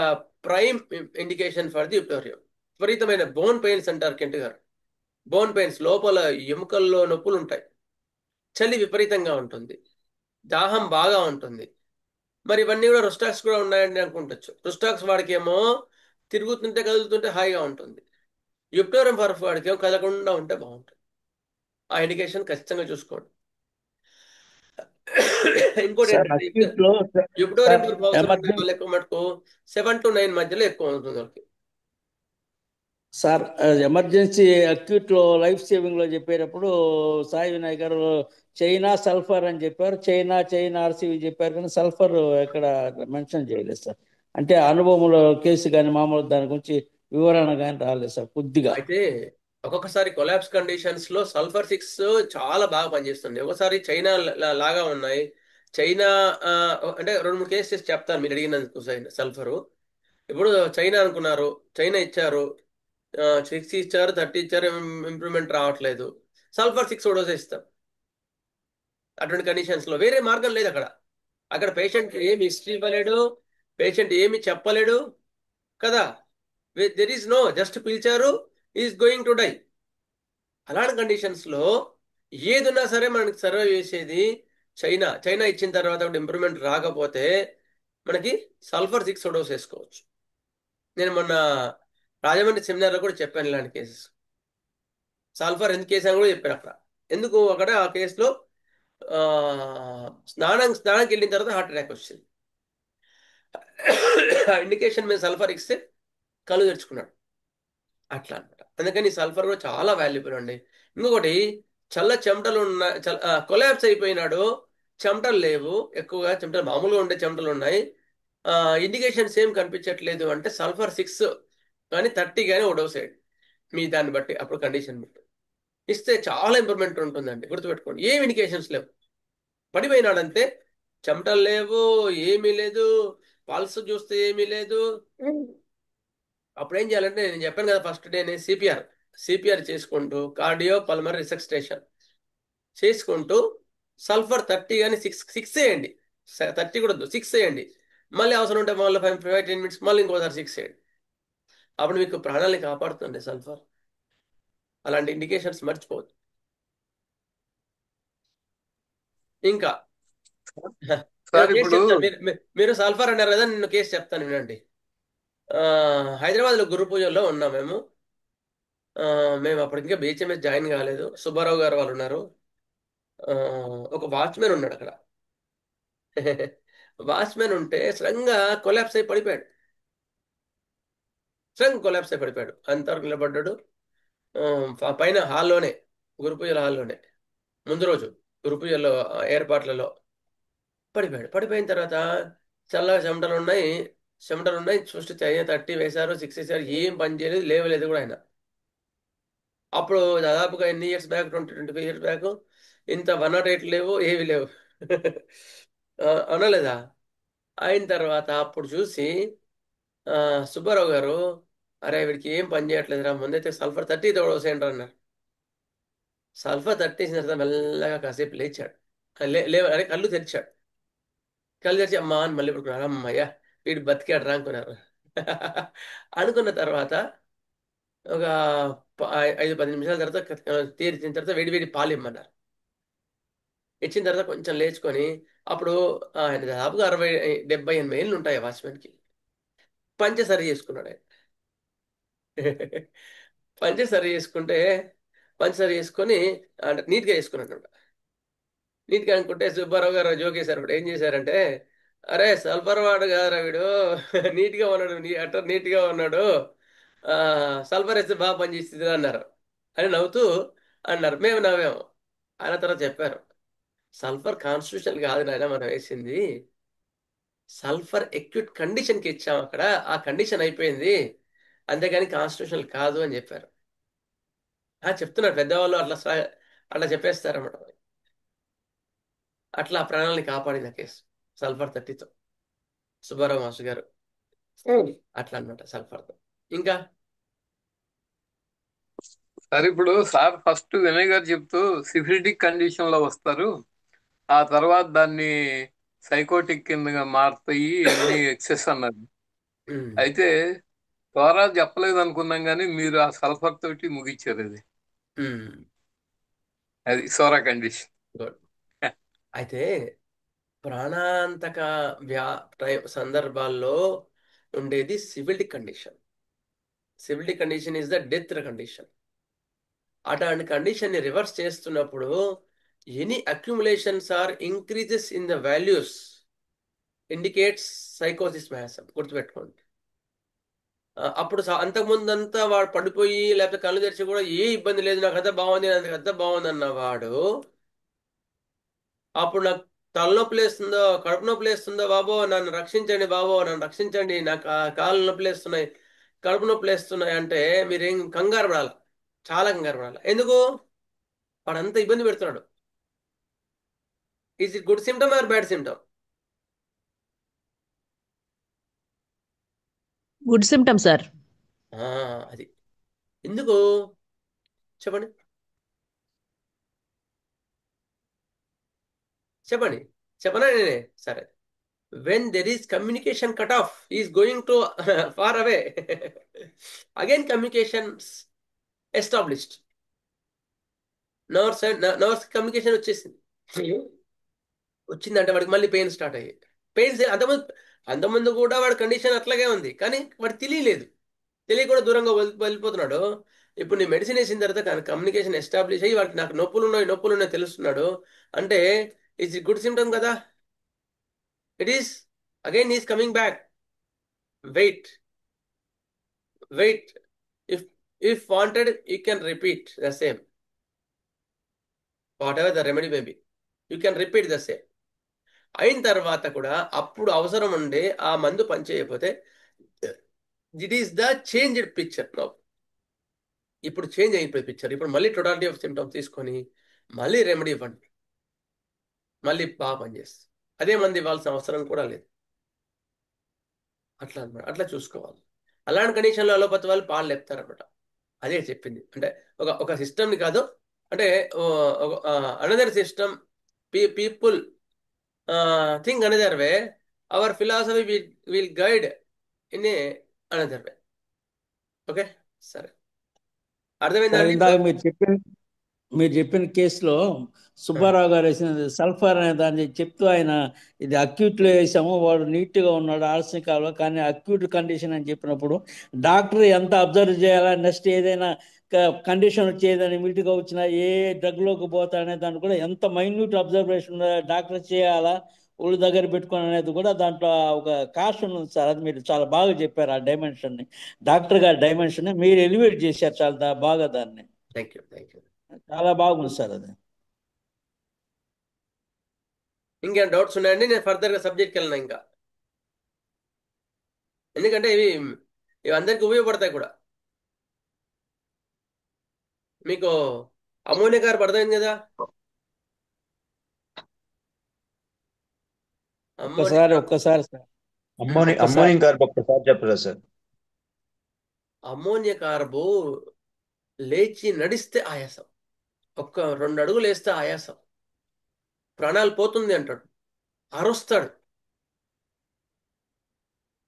prime indication for the eupatorium. విపరీతమైన బోన్ పెయిన్స్ అంటారు కెంట్ గారు. బోన్ పెయిన్స్, లోపల ఎముకల్లో నొప్పులు ఉంటాయి. చలి విపరీతంగా ఉంటుంది, దాహం బాగా ఉంటుంది. మరి ఇవన్నీ కూడా రుస్టాక్స్ కూడా ఉన్నాయండి అనుకుంటచ్చు. రుస్టాక్స్ వాడికి ఏమో తిరుగుతుంటే కదులుతుంటే హాయిగా ఉంటుంది. యుప్టోరం పర్ఫ్ వాడికి ఏమో కదలకుండా ఉంటే బాగుంటుంది. ఆ ఇండికేషన్ ఖచ్చితంగా చూసుకోండి. ఇంకోటి సార్ ఏంటంటే అక్యూట్ లో యుప్టోరియం సార్ పర్ఫ్ అవసరం ఉండే ఎమర్జెన్సీ వాళ్ళు ఎక్కువ మటుకు 7 to 9 మధ్యలో ఎక్కువ ఉంటుంది వాళ్ళకి. సార్ ఎమర్జెన్సీ అక్యూట్ లో లైఫ్ సేవింగ్ లో చెప్పేటప్పుడు సాయి వినాయక్ గారు చైనా సల్ఫర్ అని చెప్పారు, చైనా ఆర్సీవి చెప్పారు, కానీ సల్ఫర్ ఎక్కడ మెన్షన్ చేయలేదు సార్. అంటే అనుభవంలో కేసు కానీ మామూలు దాని గురించి వివరణ కానీ రాలేదు సార్ కొద్దిగా. అయితే ఒక్కొక్కసారి కొలాప్స్ కండిషన్స్ లో సల్ఫర్ 6 చాలా బాగా పనిచేస్తుంది. ఒకసారి చైనా లాగా ఉన్నాయి. చైనా ఆ, అంటే 2-3 కేసెస్ చెప్తాను మీరు అడిగినందుకు. సల్ఫరు ఇప్పుడు చైనా అనుకున్నారు, చైనా ఇచ్చారు, 6 ఇచ్చారు, 30 ఇచ్చారు, ఇంప్రూవ్మెంట్ రావట్లేదు. సల్ఫర్ 6 డోస్ ఇస్తాం. అటువంటి కండిషన్స్ లో వేరే మార్గం లేదు అక్కడ. అక్కడ పేషెంట్ ఏమి హిస్టరీ ఇవ్వలేడు, పేషెంట్ ఏమి చెప్పలేడు కదా. దెర్ ఈస్ నో, జస్ట్ పిలిచారు, ఈజ్ గోయింగ్ టు డై. అలాంటి కండిషన్స్ లో ఏదున్నా సరే మనకి సర్వైవ్ చేసేది చైనా ఇచ్చిన తర్వాత కూడా ఇంప్రూవ్మెంట్ రాకపోతే మనకి సల్ఫర్ 6 డోస్ వేసుకోవచ్చు. నేను మొన్న రాజమండ్రి సెమినార్లో కూడా చెప్పాను ఇలాంటి కేసెస్. సల్ఫర్ ఎందుకు వేసాను కూడా చెప్పాను అక్కడ. ఎందుకు అక్కడ ఆ కేసులో స్నానానికి వెళ్ళిన తర్వాత హార్ట్ అటాక్ వచ్చింది. ఆ ఇండికేషన్ మీద సల్ఫర్ ఇస్తే కళ్ళు తెరుచుకున్నాడు. అట్లా అనమాట. అందుకని సల్ఫర్ కూడా చాలా వాల్యుబుల్ అండి. ఇంకొకటి, చెమటలు ఉన్న కొలాప్స్ అయిపోయినాడు, చెమటలు లేవు, ఎక్కువగా చెమటలు మామూలుగా ఉండే చెమటలు ఉన్నాయి, ఇండికేషన్స్ ఏం కనిపించట్లేదు అంటే సల్ఫర్ 6 కానీ 30 కానీ ఒక డోస్ వేయండి. మీ దాన్ని బట్టి అప్పుడు కండిషన్ బట్టి ఇస్తే చాలా ఇంప్రూవ్మెంట్ ఉంటుందండి. గుర్తుపెట్టుకోండి, ఏం ఇండికేషన్స్ లేవు, పడిపోయినాడంతే, చెమటలు లేవు, ఏమీ లేదు, పల్స్ చూస్తే ఏమీ లేదు. అప్పుడు ఏం చేయాలంటే నేను చెప్పాను కదా ఫస్ట్ డేనే సిపిఆర్ చేసుకుంటూ కార్డియో పల్మర్ రిసక్స్టేషన్ చేసుకుంటూ సల్ఫర్ 30 కానీ 6 వేయండి. 30 కూడా 6 వేయండి. మళ్ళీ అవసరం ఉంటే మళ్ళీ 5-10 మినిట్స్ మళ్ళీ ఇంకోసారి 6 వేయండి. అప్పుడు మీకు ప్రాణాలని కాపాడుతుంది సల్ఫర్. అలాంటి ఇండికేషన్స్ మర్చిపోవద్దు. ఇంకా సార్ కేసు ఇప్పుడు చెప్తాను. మీరు సల్ఫర్ అన్నారు కదా, నేను కేసు చెప్తాను వినండి. హైదరాబాద్లో గురు పూజల్లో ఉన్నాం మేము. మేము అప్పటికి ఇంకా BHMS జాయిన్ కాలేదు. సుబ్బారావు గారు వాళ్ళు ఉన్నారు. ఒక వాచ్మెన్ ఉన్నాడు అక్కడ. వాచ్మెన్ ఉంటే సడన్గా కొలాప్స్ అయి పడిపోయాడు. అంతవరకు నిలబడ్డాడు. పైన హాల్లోనే, గురు పూజల హాల్లోనే, ముందు రోజు గురు పూజల్లో ఏర్పాట్లలో పడిపోయిన తర్వాత చల్లగా చెమటలు ఉన్నాయి చూస్తే 30 వేశారు, 6 వేశారు, ఏం పని చేయలేదు, లేవలేదు కూడా ఆయన. అప్పుడు దాదాపుగా ఎన్ని ఇయర్స్ బ్యాక్, 20-25 ఇయర్స్ బ్యాక్, ఇంత 108 లేవు, ఏవి లేవు. అనలేదా? అయిన తర్వాత అప్పుడు చూసి సుబ్బారావు గారు, అరే వీడికి ఏం పని చేయట్లేదురా, ముందైతే సల్ఫర్ 30 తోడోసేయండి అన్నారు. సల్ఫర్ 30 తర్వాత మెల్లగా కాసేపు లేచాడు. అరే కళ్ళు తెరిచాడు. కళ్ళు తెరిచి అమ్మా అని మళ్ళీ పడుకున్నారు. అమ్మయ్య వీడు బతికాడు రా అనుకున్నారు. అనుకున్న తర్వాత ఒక 5-10 నిమిషాల తర్వాత తీర్చిన తర్వాత వేడి పాలు ఇమ్మన్నారు. ఇచ్చిన తర్వాత కొంచెం లేచుకొని, అప్పుడు ఆయన దాదాపుగా 60-70-80 ఏళ్ళు ఉంటాయి వాచ్మెన్కి. పంచ సరి చేసుకున్నాడు ఆయన. పంచ సరి చేసుకొని అంటే నీట్గా చేసుకున్నాడు అనమాట. నీట్గా అనుకుంటే సుబ్బారావు గారు జోకేశారు. ఇప్పుడు ఏం చేశారంటే, అరే సల్ఫర్ వాడు కాదురా వీడు, నీట్గా ఉన్నాడు, నీట్గా ఉన్నాడు, సల్ఫర్ వేస్తే బాగా పనిచేస్తుంది అన్నారు అని నవ్వుతూ అన్నారు. మేము నవ్వాము. ఆయన తర్వాత చెప్పారు, సల్ఫర్ కాన్స్టిట్యూషన్ కాదు నాయన మనం వేసింది, సల్ఫర్ ఎక్యూట్ కండిషన్కి ఇచ్చాం, అక్కడ ఆ కండిషన్ అయిపోయింది, అంతేగాని కాన్స్టిట్యూషన్ కాదు అని చెప్పారు. చెప్తున్నారు పెద్దవాళ్ళు, అట్లా చెప్పేస్తారన్నమాట. అట్లా ప్రాణాలని కాపాడిన కేసు సల్ఫర్ 30తో సుబ్బారావు మాస్టర్ గారు. అట్లా అనమాట సల్ఫర్తో. ఇంకా సార్ ఇప్పుడు సార్ ఫస్ట్ వినయ్ గారు చెప్తూ సిఫిలిటిక్ కండిషన్ లో వస్తారు, ఆ తర్వాత దాన్ని సైకోటిక్ కిందగా మారుతాయి అన్ని ఎక్సెస్ అన్నారు. అయితే త్వర చెప్పలేదు అనుకున్నాం కానీ మీరు ఆ సల్ఫర్ తోటి ముగించారు. అది సోరా కండిషన్. గుడ్. అయితే ప్రాణాంతక సందర్భాల్లో ఉండేది civility condition. Civility condition is the death condition. అటువంటి కండిషన్ ని రివర్స్ చేస్తున్నప్పుడు any accumulations or increases in the values indicates sycosis miasm. గుర్తుపెట్టుకోండి. అప్పుడు అంతకుముందంతా వాడు పడిపోయి లేకపోతే కళ్ళు తెరిచి కూడా ఏ ఇబ్బంది లేదు, నాకు అంతా బాగుంది, నాకు అంతా బాగుంది అన్నవాడు అప్పుడు నాకు తలనొప్పి లేస్తుందో కడుపు నొప్పి లేస్తుందో, బాబో నన్ను రక్షించండి, బాబో నన్ను రక్షించండి, నాకు కాళ్ళు నొప్పి లేస్తున్నాయి, కడుపు నొప్పి లేస్తున్నాయి అంటే మీరేం కంగారు పడాలి, చాలా కంగారు పడాలి. ఎందుకు? వాడు అంత ఇబ్బంది పెడుతున్నాడు. Is it good symptom or bad symptom? Good symptom sir. అది ఎందుకు చెప్పండి, చెప్పండి, చెప్పనా నేనే? సరే. When there is communication cut off, he is going to far away. Again communications established. Nerves communication వచ్చిందంటే వాడికి మళ్ళీ పెయిన్ స్టార్ట్ అయ్యాయి. పెయిన్స్ అంతకుముందు కూడా వాడి కండిషన్ అట్లాగే ఉంది, కానీ వాడు తెలియకుండా దూరంగా వెళ్ళిపోతున్నాడు. ఇప్పుడు నీ మెడిసిన్ వేసిన తర్వాత కమ్యూనికేషన్ ఎస్టాబ్లిష్ అయ్యి వాడికి నాకు నొప్పులు ఉన్నాయి తెలుస్తున్నాడు అంటే ఇట్స్ గుడ్ సిమ్టమ్ కదా. It is again is coming back. Wait if wanted you can repeat the same, whatever the remedy may be, you can repeat the same. అయిన తర్వాత కూడా అప్పుడు అవసరం ఉండే ఆ మందు పనిచేయకపోతే it is the changed picture. ఇప్పుడు చేంజ్ అయిపోయింది పిక్చర్. ఇప్పుడు మళ్ళీ టోటాలిటీ ఆఫ్ సిమ్టమ్స్ తీసుకొని మళ్ళీ రెమెడీ ఇవ్వండి, మళ్ళీ బాగా పనిచేస్తుంది. అదే మంది ఇవ్వాల్సిన అవసరం కూడా లేదు. అట్లా అనమాట, అట్లా చూసుకోవాలి. అలాంటి కండిషన్లో అలోపతి వాళ్ళు పాలు లేపుతారనమాట. అదే చెప్పింది. అంటే ఒక సిస్టమ్ని కాదు, అంటే another system, people think another way, our philosophy will guide in a another way. Okay, సరే, అర్థమైందా? ఇందాక మీరు చెప్పిన కేసులో సుబ్బారావు గారు వేసిన సల్ఫర్ అనే దాన్ని చెప్తూ ఆయన ఇది అక్యూట్లో వేసాము, వాడు నీట్గా ఉన్నాడు ఆర్సనికాలో, కానీ అక్యూట్ కండిషన్ అని చెప్పినప్పుడు డాక్టర్ ఎంత అబ్జర్వ్ చేయాలా, నెక్స్ట్ ఏదైనా కండిషన్ వచ్చి ఏదైనా ఇమీడియట్గా వచ్చినా ఏ డ్రగ్లోకి పోతాడనే దాన్ని కూడా ఎంత మైన్యూట్ అబ్జర్వేషన్ డాక్టర్ చేయాలా, ఒళ్ళు దగ్గర పెట్టుకోని అనేది కూడా దాంట్లో ఒక కాషన్ ఉంది సార్. అది మీరు చాలా బాగా చెప్పారు. ఆ డైమెన్షన్ని, డాక్టర్ గారి డైమెన్షన్ని మీరు ఎలివేట్ చేశారు చాలా బాగా దాన్ని. Thank you. చాలా బాగుంది సార్ అది. ఇంకేం డౌట్స్ ఉన్నాయండి? నేను ఫర్దర్గా సబ్జెక్ట్కి వెళ్ళినా ఇంకా, ఎందుకంటే ఇవి అందరికీ ఉపయోగపడతాయి కూడా. మీకు అమోనియా కార్బ్ అర్థమైంది కదా? ఒక్కసారి సార్, అమ్మోనియం కార్బ్ ఒక్కసారి చెప్పరా సార్? అమోనియా కార్బు లేచి నడిస్తే ఆయాసం, 1-2 అడుగులు వేస్తే ఆయాసం, ప్రాణాలు పోతుంది అంటాడు, అరుస్తాడు,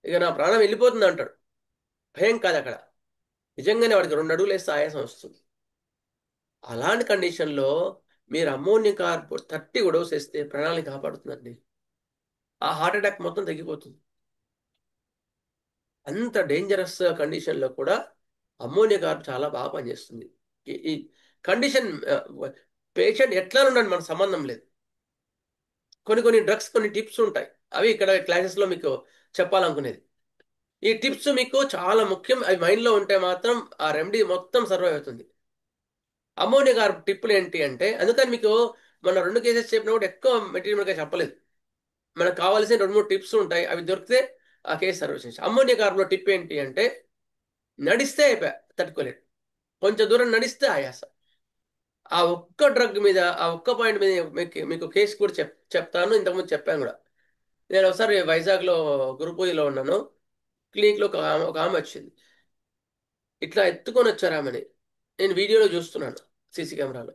ఇక నా ప్రాణం వెళ్ళిపోతుంది అంటాడు. భయం కాదు అక్కడ, నిజంగానే వాడికి 2 అడుగులు వేస్తే ఆయాసం వస్తుంది. అలాంటి కండిషన్లో మీరు అమోనియం కార్బ్ 30 డోస్ వేస్తే ప్రాణాలను కాపాడుతుందండి. ఆ హార్ట్ అటాక్ మొత్తం తగ్గిపోతుంది. అంత డేంజరస్ కండిషన్లో కూడా అమోనియా కార్బ్ చాలా బాగా పనిచేస్తుంది. ఈ కండిషన్ పేషెంట్ ఎట్లా ఉండండి మనకు సంబంధం లేదు. కొన్ని డ్రగ్స్, కొన్ని టిప్స్ ఉంటాయి, అవి ఇక్కడ క్లాసెస్లో మీకు చెప్పాలనుకునేది. ఈ టిప్స్ మీకు చాలా ముఖ్యం, అవి మైండ్లో ఉంటే మాత్రం ఆ రెమెడీ మొత్తం సర్వైవ్ అవుతుంది. అమోనియా కార్బ్ టిప్పులు ఏంటి అంటే, అందుకని మీకు మన 2 కేసెస్ చెప్పినప్పుడు ఎక్కువ మెటీరియల్గా చెప్పలేదు. మనకు కావాల్సిన 2-3 టిప్స్ ఉంటాయి, అవి దొరికితే ఆ కేసు సర్వీస్ చేసి. అమ్మోనియా కార్బ్లో టిప్ ఏంటి అంటే, నడిస్తే అయిపోయా, తట్టుకోలేదు, కొంచెం దూరం నడిస్తే ఆయాస. ఆ ఒక్క డ్రగ్ మీద, ఆ ఒక్క పాయింట్ మీద మీకు కేసు కూడా చెప్తాను. ఇంతకుముందు చెప్పాను కూడా. నేను ఒకసారి వైజాగ్లో గురుపూజలో ఉన్నాను, క్లినిక్లో ఒక ఆమె వచ్చింది. ఇట్లా ఎత్తుకొని వచ్చారు ఆమెని, నేను వీడియోలో చూస్తున్నాను, సీసీ కెమెరాలో.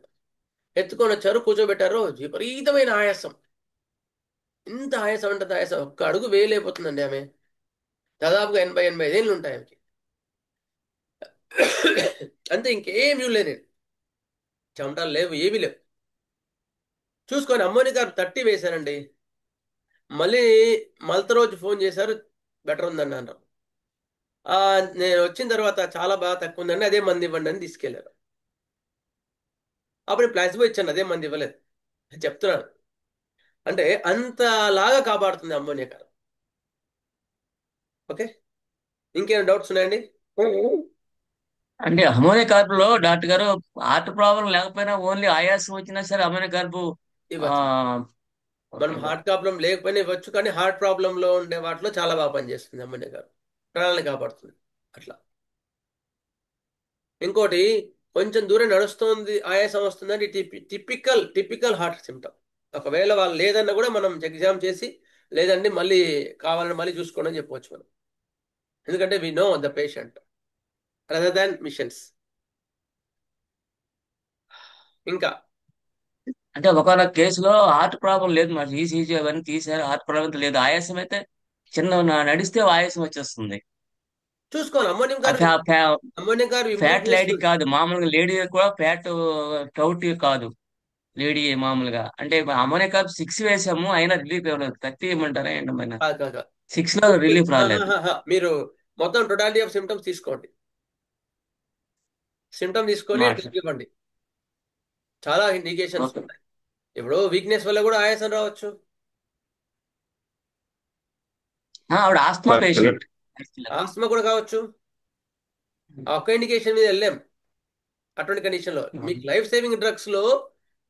ఎత్తుకొని వచ్చారు, కూర్చోబెట్టారు, విపరీతమైన ఆయాసం. ఇంత ఆయాసం అంటే ఆయాసం, 1 అడుగు వేయలేకపోతుందండి ఆమె. దాదాపుగా 80-85 ఏళ్ళు ఉంటాయి ఆమెకి. అంతే, ఇంకేం చూడలేదు నేను, చెమటలు లేవు, ఏమీ లేవు. చూసుకొని అమ్మోనికా 30 వేశానండి. మళ్ళీ మలత రోజు ఫోన్ చేశారు, బెటర్ ఉందన్నాను. నేను వచ్చిన తర్వాత చాలా బాగా తక్కువ ఉందండి, అదే మంది ఇవ్వండి అని తీసుకెళ్లారు. అప్పుడు ప్లాసిబో ఇచ్చాను, అదే మంది ఇవ్వలేదు. చెప్తున్నాను అంటే అంతలాగా కాపాడుతుంది అమ్మోనియా కారం. ఓకే, ఇంకేమైనా డౌట్స్ ఉన్నాయండి? అంటే అమోనియా కార్బులో డాక్టర్ గారు హార్ట్ ప్రాబ్లం లేకపోయినా ఓన్లీ ఆయాసం వచ్చినా సరే అమోనియా కార్బు ఆ, ఇవ్వచ్చు. మనం ఓకే. హార్ట్ ప్రాబ్లం లేకపోయినా ఇవ్వచ్చు, కానీ హార్ట్ ప్రాబ్లంలో ఉండే వాటిలో చాలా బాగా పనిచేస్తుంది అమ్మోనియా కారం, ప్రాణాలను కాపాడుతుంది అట్లా. ఇంకోటి, కొంచెం దూరం నడుస్తుంది ఆయాసం వస్తుందని టిపికల్ హార్ట్ సిమ్టమ్. ఒకవేళ వాళ్ళు లేదన్నా కూడా మనం ఎగ్జామ్ చేసి లేదండి మళ్ళీ కావాలని మళ్ళీ చూసుకోండి అని చెప్పవచ్చు మనం. ఎందుకంటే we know the patient rather than missions. ఇంకా అంటే ఒకవేళ కేసులో హార్ట్ ప్రాబ్లం లేదు, మరి ఈసీజీ అవన్నీ తీసారు, హార్ట్ ప్రాబ్లం లేదు, ఆయాసం అయితే చిన్న నడిస్తే ఆయాసం వచ్చేస్తుంది. చూసుకోవాలి అమ్మోనియం ఆ గారు. అమ్మోనియం గారు ఇంప్రూవ్ ఫ్యాట్ లేడీ చేస్తుంది. కాదు, మామూలుగా లేడీ కూడా ఫ్యాట్ టౌట్ కాదు, లేడీ మామూలుగా. అంటే అమోనియా కార్బ్ 6 వేసాము అయినా రిలీఫ్ ఇవ్వలేదు. 30 ఇవ్వమంటారా ఏంటమైనా? కాదు, కాదు, కాదు. 6 లో రిలీఫ్ రాలేదు. మీరు మొత్తం టోటాలిటీ ఆఫ్ సిమ్టమ్స్ తీసుకోండి, సిమ్టమ్ తీసుకొని మాట ఇవ్వండి. చాలా ఇండికేషన్స్ ఓకే. ఉంటాయి. ఇప్పుడు వీక్నెస్ వల్ల కూడా ఆయాసం రావచ్చు. ఆవిడ ఆస్తమా సార్ పేషెంట్. ఆస్తమా కూడా కావచ్చు. ఆ ఒక్క ఇండికేషన్ మీద వెళ్ళాం. అటువంటి కండిషన్లో మీకు లైఫ్ సేవింగ్ డ్రగ్స్ లో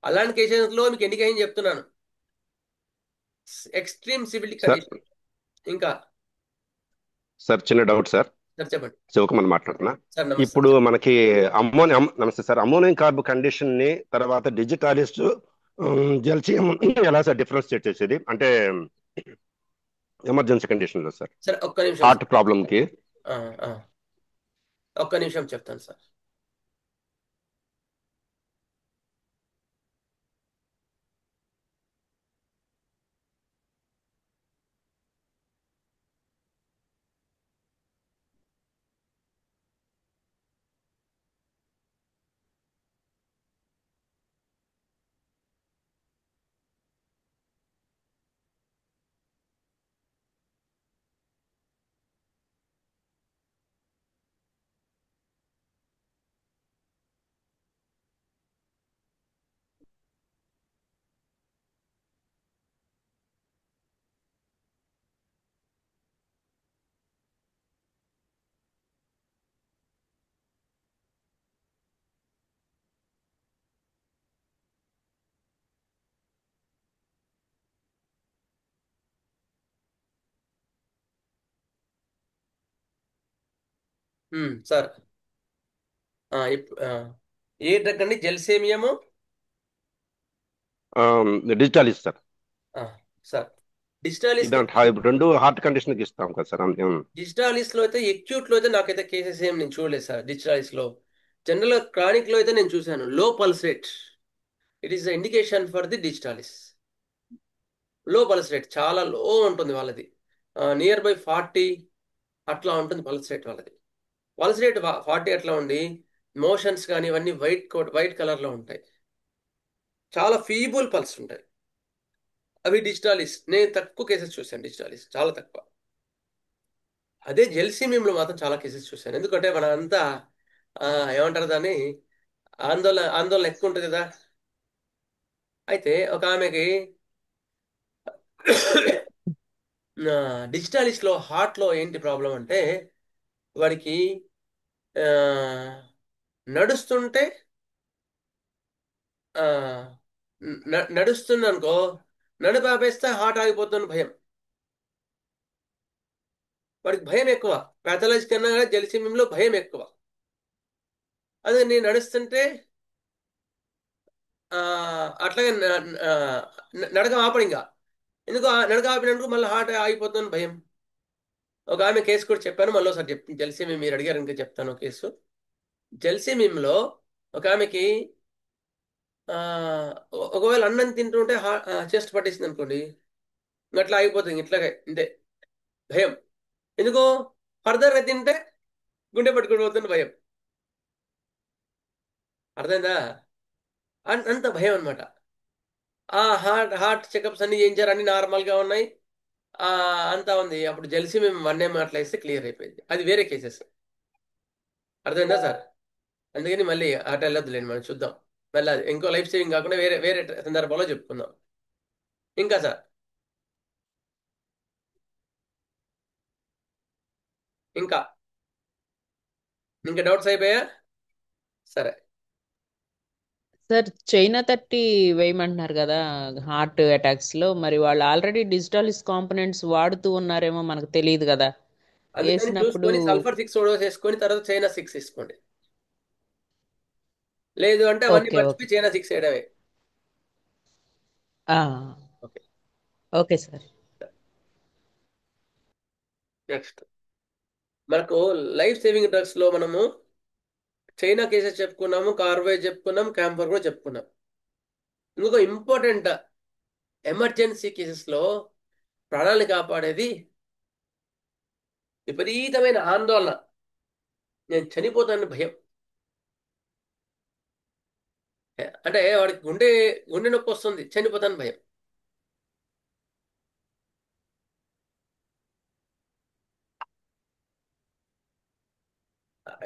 అలాంటి కేసెస్ లో మీకు ఇండికేషన్ చెప్తున్నాను, ఎక్స్ట్రీమ్ సివిలిటీ సార్ కండిషన్. ఇంకా సార్ చిన్న డౌట్ సార్, సార్ చెప్పండి. శివకుమార్ మాట్లాడుతున్నా. సార్ నమస్తే. ఇప్పుడు మనకి నమస్తే సార్, అమ్మోనియం కార్బ్ కండిషన్ ని తర్వాత డిజిటాలిస్ట్ జెల్సియం ఎలా సార్ డిఫరెన్షియేట్ చేసేది, అంటే ఎమర్జెన్సీ కండిషన్ లో సార్, సార్ ఒక్క నిమిషం హార్ట్ ప్రాబ్లం కి? ఆ, ఆ. ఒక్క నిమిషం చెప్తాను సార్. సార్ ఏ డ్రగ్ అండి? జెల్సేమియము. డిజిటాలిస్ట్ సార్. సార్ డిజిటాలిస్ట్ ఇప్పుడు రెండు హార్ట్ కండిషన్ కి ఇస్తాం కదా సార్. డిజిటాలిస్ట్ లో అయితే ఎక్యూట్ లో అయితే నాకైతే కేసెస్ ఏం నేను చూడలేదు సార్. డిజిటాలిస్ట్ లో జనరల్ గా క్రానిక్ లో అయితే నేను చూశాను లో pulse rate. It is the indication for the digitalis. లో పల్స్ రేట్ చాలా లో ఉంటుంది వాళ్ళది, నియర్ బై 40 అట్లా ఉంటుంది పల్స్ రేట్ వాళ్ళది. పల్స్ రేట్ 40 అట్లా ఉండి మోషన్స్ కానీ ఇవన్నీ వైట్ కలర్ లో ఉంటాయి, చాలా ఫీబుల్ పల్స్ ఉంటాయి. అవి డిజిటాలిస్. నేను తక్కువ కేసెస్ చూశాను డిజిటాలిస్, చాలా తక్కువ. అదే జెల్సీమియంలో మాత్రం చాలా కేసెస్ చూశాను. ఎందుకంటే మన అంతా ఏమంటారు దాన్ని, ఆందోళన ఎక్కువ ఉంటుంది కదా. అయితే ఒక ఆమెకి డిజిటాలిస్ట్లో హార్ట్లో ఏంటి ప్రాబ్లం అంటే, వాడికి ఆ, నడుస్తుంటే నడుస్తుంది అనుకో, నడుపు ఆపేస్తే హార్ట్ ఆగిపోతుంది భయం. వాడికి భయం ఎక్కువ, ప్యాథాలజీ కన్నా జెల్సీమియంలో భయం ఎక్కువ. అదే నేను నడుస్తుంటే అట్లాగే నడక ఆపడు ఇంకా. ఎందుకు నడక ఆపినందుకు మళ్ళీ హార్ట్ ఆగిపోతుంది భయం. ఒక ఆమె కేసు కూడా చెప్పాను, మళ్ళీ ఒకసారి చెప్తాను. జెల్సీమియం మీరు అడిగారు ఇంకా చెప్తాను కేసు. జెల్సీమియంలో ఒక ఆమెకి ఒకవేళ అన్నం తింటుంటే చెస్ట్ పట్టేసింది అనుకోండి, అట్లా ఆగిపోతుంది ఇట్లాగే ఇంతే భయం. ఎందుకు? ఫర్దర్గా తింటే గుండె పట్టుకుని పోతుంది భయం. అర్థమైందా? అంత భయం అనమాట. ఆ హార్ట్ చెకప్స్ అన్ని చేయించారు, అన్ని నార్మల్గా ఉన్నాయి. అంతా ఉంది. అప్పుడు జెలిసి మేము 1 అట్లా ఇస్తే క్లియర్ అయిపోయింది. అది వేరే కేసెస్. అర్థమైందా సార్? అందుకని మళ్ళీ అటు వెళ్ళొద్దులేండి, మనం చూద్దాం. మళ్ళీ అది ఇంకో లైఫ్ సేవింగ్ కాకుండా వేరే వేరే సందర్భంలో చెప్పుకుందాం. ఇంకా సార్, ఇంకా ఇంకా డౌట్స్ అయిపోయా? సరే. సార్ చైనా 30 వేయమంటున్నారు కదా హార్ట్ అటాక్స్ లో, మరి వాళ్ళు ఆల్రెడీ డిజిటాలిస్ కాంపోనెంట్స్ వాడుతూ ఉన్నారేమో మనకు తెలియదు కదా. అందుకని వేసినప్పుడు చూసుకొని సల్ఫర్ 6 డోస్ వేసుకొని తర్వాత చైనా 6 తీసుకోండి. లేదు అంటే అవన్నీ ఓకే ఓకే మర్చిపోయి చైనా 6 వేయడమే. Okay, okay sir. నెక్స్ట్ మనకు లైఫ్ సేవింగ్ డ్రగ్స్ లో మనము చైనా కేసెస్ చెప్పుకున్నాము, కార్బైడ్ చెప్పుకున్నాం, క్యాంపర్ కూడా చెప్పుకున్నాం. ఇంకొక ఇంపార్టెంట్ ఎమర్జెన్సీ కేసెస్ లో ప్రాణాలను కాపాడేది విపరీతమైన ఆందోళన, నేను చనిపోతానని భయం. అంటే వాడికి గుండె నొప్పి వస్తుంది, చనిపోతానని భయం.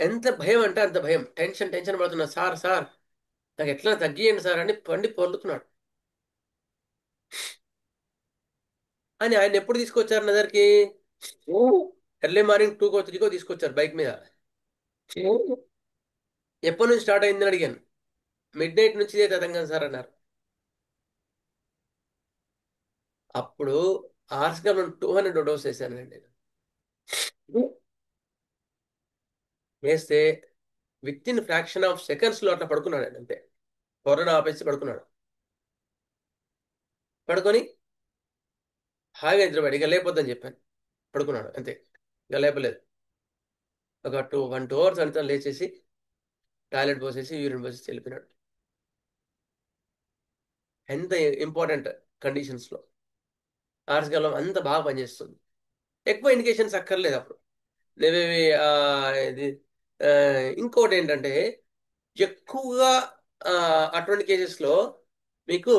ఎంత భయం అంటే అంత భయం. టెన్షన్ పడుతున్నా, సార్ సార్ నాకు ఎట్లా తగ్గియండి సార్ అని పొర్లుతున్నాడు. అని ఆయన ఎప్పుడు తీసుకొచ్చారు నా దగ్గరికి? ఎర్లీ మార్నింగ్ 2కో 3కో తీసుకొచ్చారు బైక్ మీద. ఎప్పటి నుంచి స్టార్ట్ అయిందని అడిగాను. మిడ్ నైట్ నుంచి ఇదే తతంగం సార్ అన్నారు. అప్పుడు ఆర్స్గా 200 డోస్ వేసానండి నేను. వేస్తే విత్ ఇన్ ఫ్రాక్షన్ ఆఫ్ సెకండ్స్లో అట్లా పడుకున్నాడు ఆయన. అంతే, కరోనా ఆపేసి పడుకున్నాడు. పడుకొని హాయిగా నిద్రపోయాడు. ఇక లేపొద్దని చెప్పాను, పడుకున్నాడు అంతే, ఇక లేపలేదు. ఒక 1-2 అవర్స్ అంతా లేచేసి టాయిలెట్ పోసేసి యూరిన్ పోసేసి వెళ్ళిపోయినాడు. ఎంత ఇంపార్టెంట్ కండిషన్స్లో ఆర్స్గాలం అంత బాగా పనిచేస్తుంది. ఎక్కువ ఇండికేషన్స్ అక్కర్లేదు అప్పుడు. నేవేవి ఇది ఇంకోటి ఏంటంటే ఎక్కువగా అటువంటి కేసెస్లో మీకు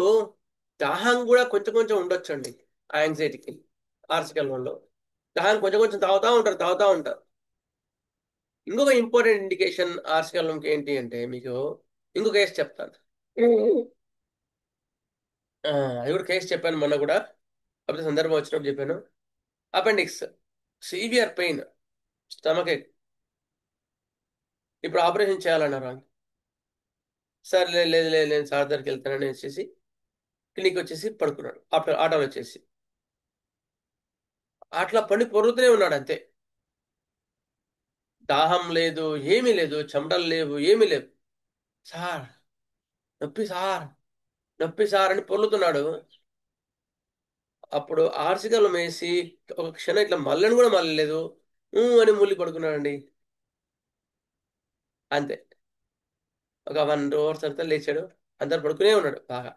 దాహం కూడా కొంచెం కొంచెం ఉండొచ్చండి. ఆ యాంగ్జైటీకి ఆర్సికల్వంలో దాహం కొంచెం కొంచెం తాగుతూ ఉంటారు. ఇంకొక ఇంపార్టెంట్ ఇండికేషన్ ఆర్సికల్వంకి ఏంటి అంటే, మీకు ఇంకొక కేసు చెప్తాను. అది కూడా కేసు చెప్పాను మొన్న కూడా, కాకపోతే సందర్భం వచ్చినప్పుడు చెప్పాను. అపెండిక్స్, సివియర్ పెయిన్, స్టమక్ ఎక్. ఇప్పుడు ఆపరేషన్ చేయాలన్నారు. సార్ లేదు లేదు లేదు నేను సార్ దగ్గరికి వెళ్తానని వచ్చేసి క్లినిక్ వచ్చేసి పడుకున్నాడు. ఆటోలో వచ్చేసి అట్లా పొరుగుతూనే ఉన్నాడు అంతే. దాహం లేదు, ఏమీ లేదు, చెమటలు లేవు, ఏమీ లేవు. సార్ నొప్పి సార్, నొప్పి సార్ అని పొర్లుతున్నాడు. అప్పుడు ఆర్సికల్ వేసి ఒక క్షణం ఇట్లా మళ్ళని కూడా మళ్ళలేదు, అని ముల్లి పడుకున్నాడండి అంతే. ఒక 1-2 అవర్స్ తర్వాత లేచాడు. అందరు పడుకునే ఉన్నాడు బాగా.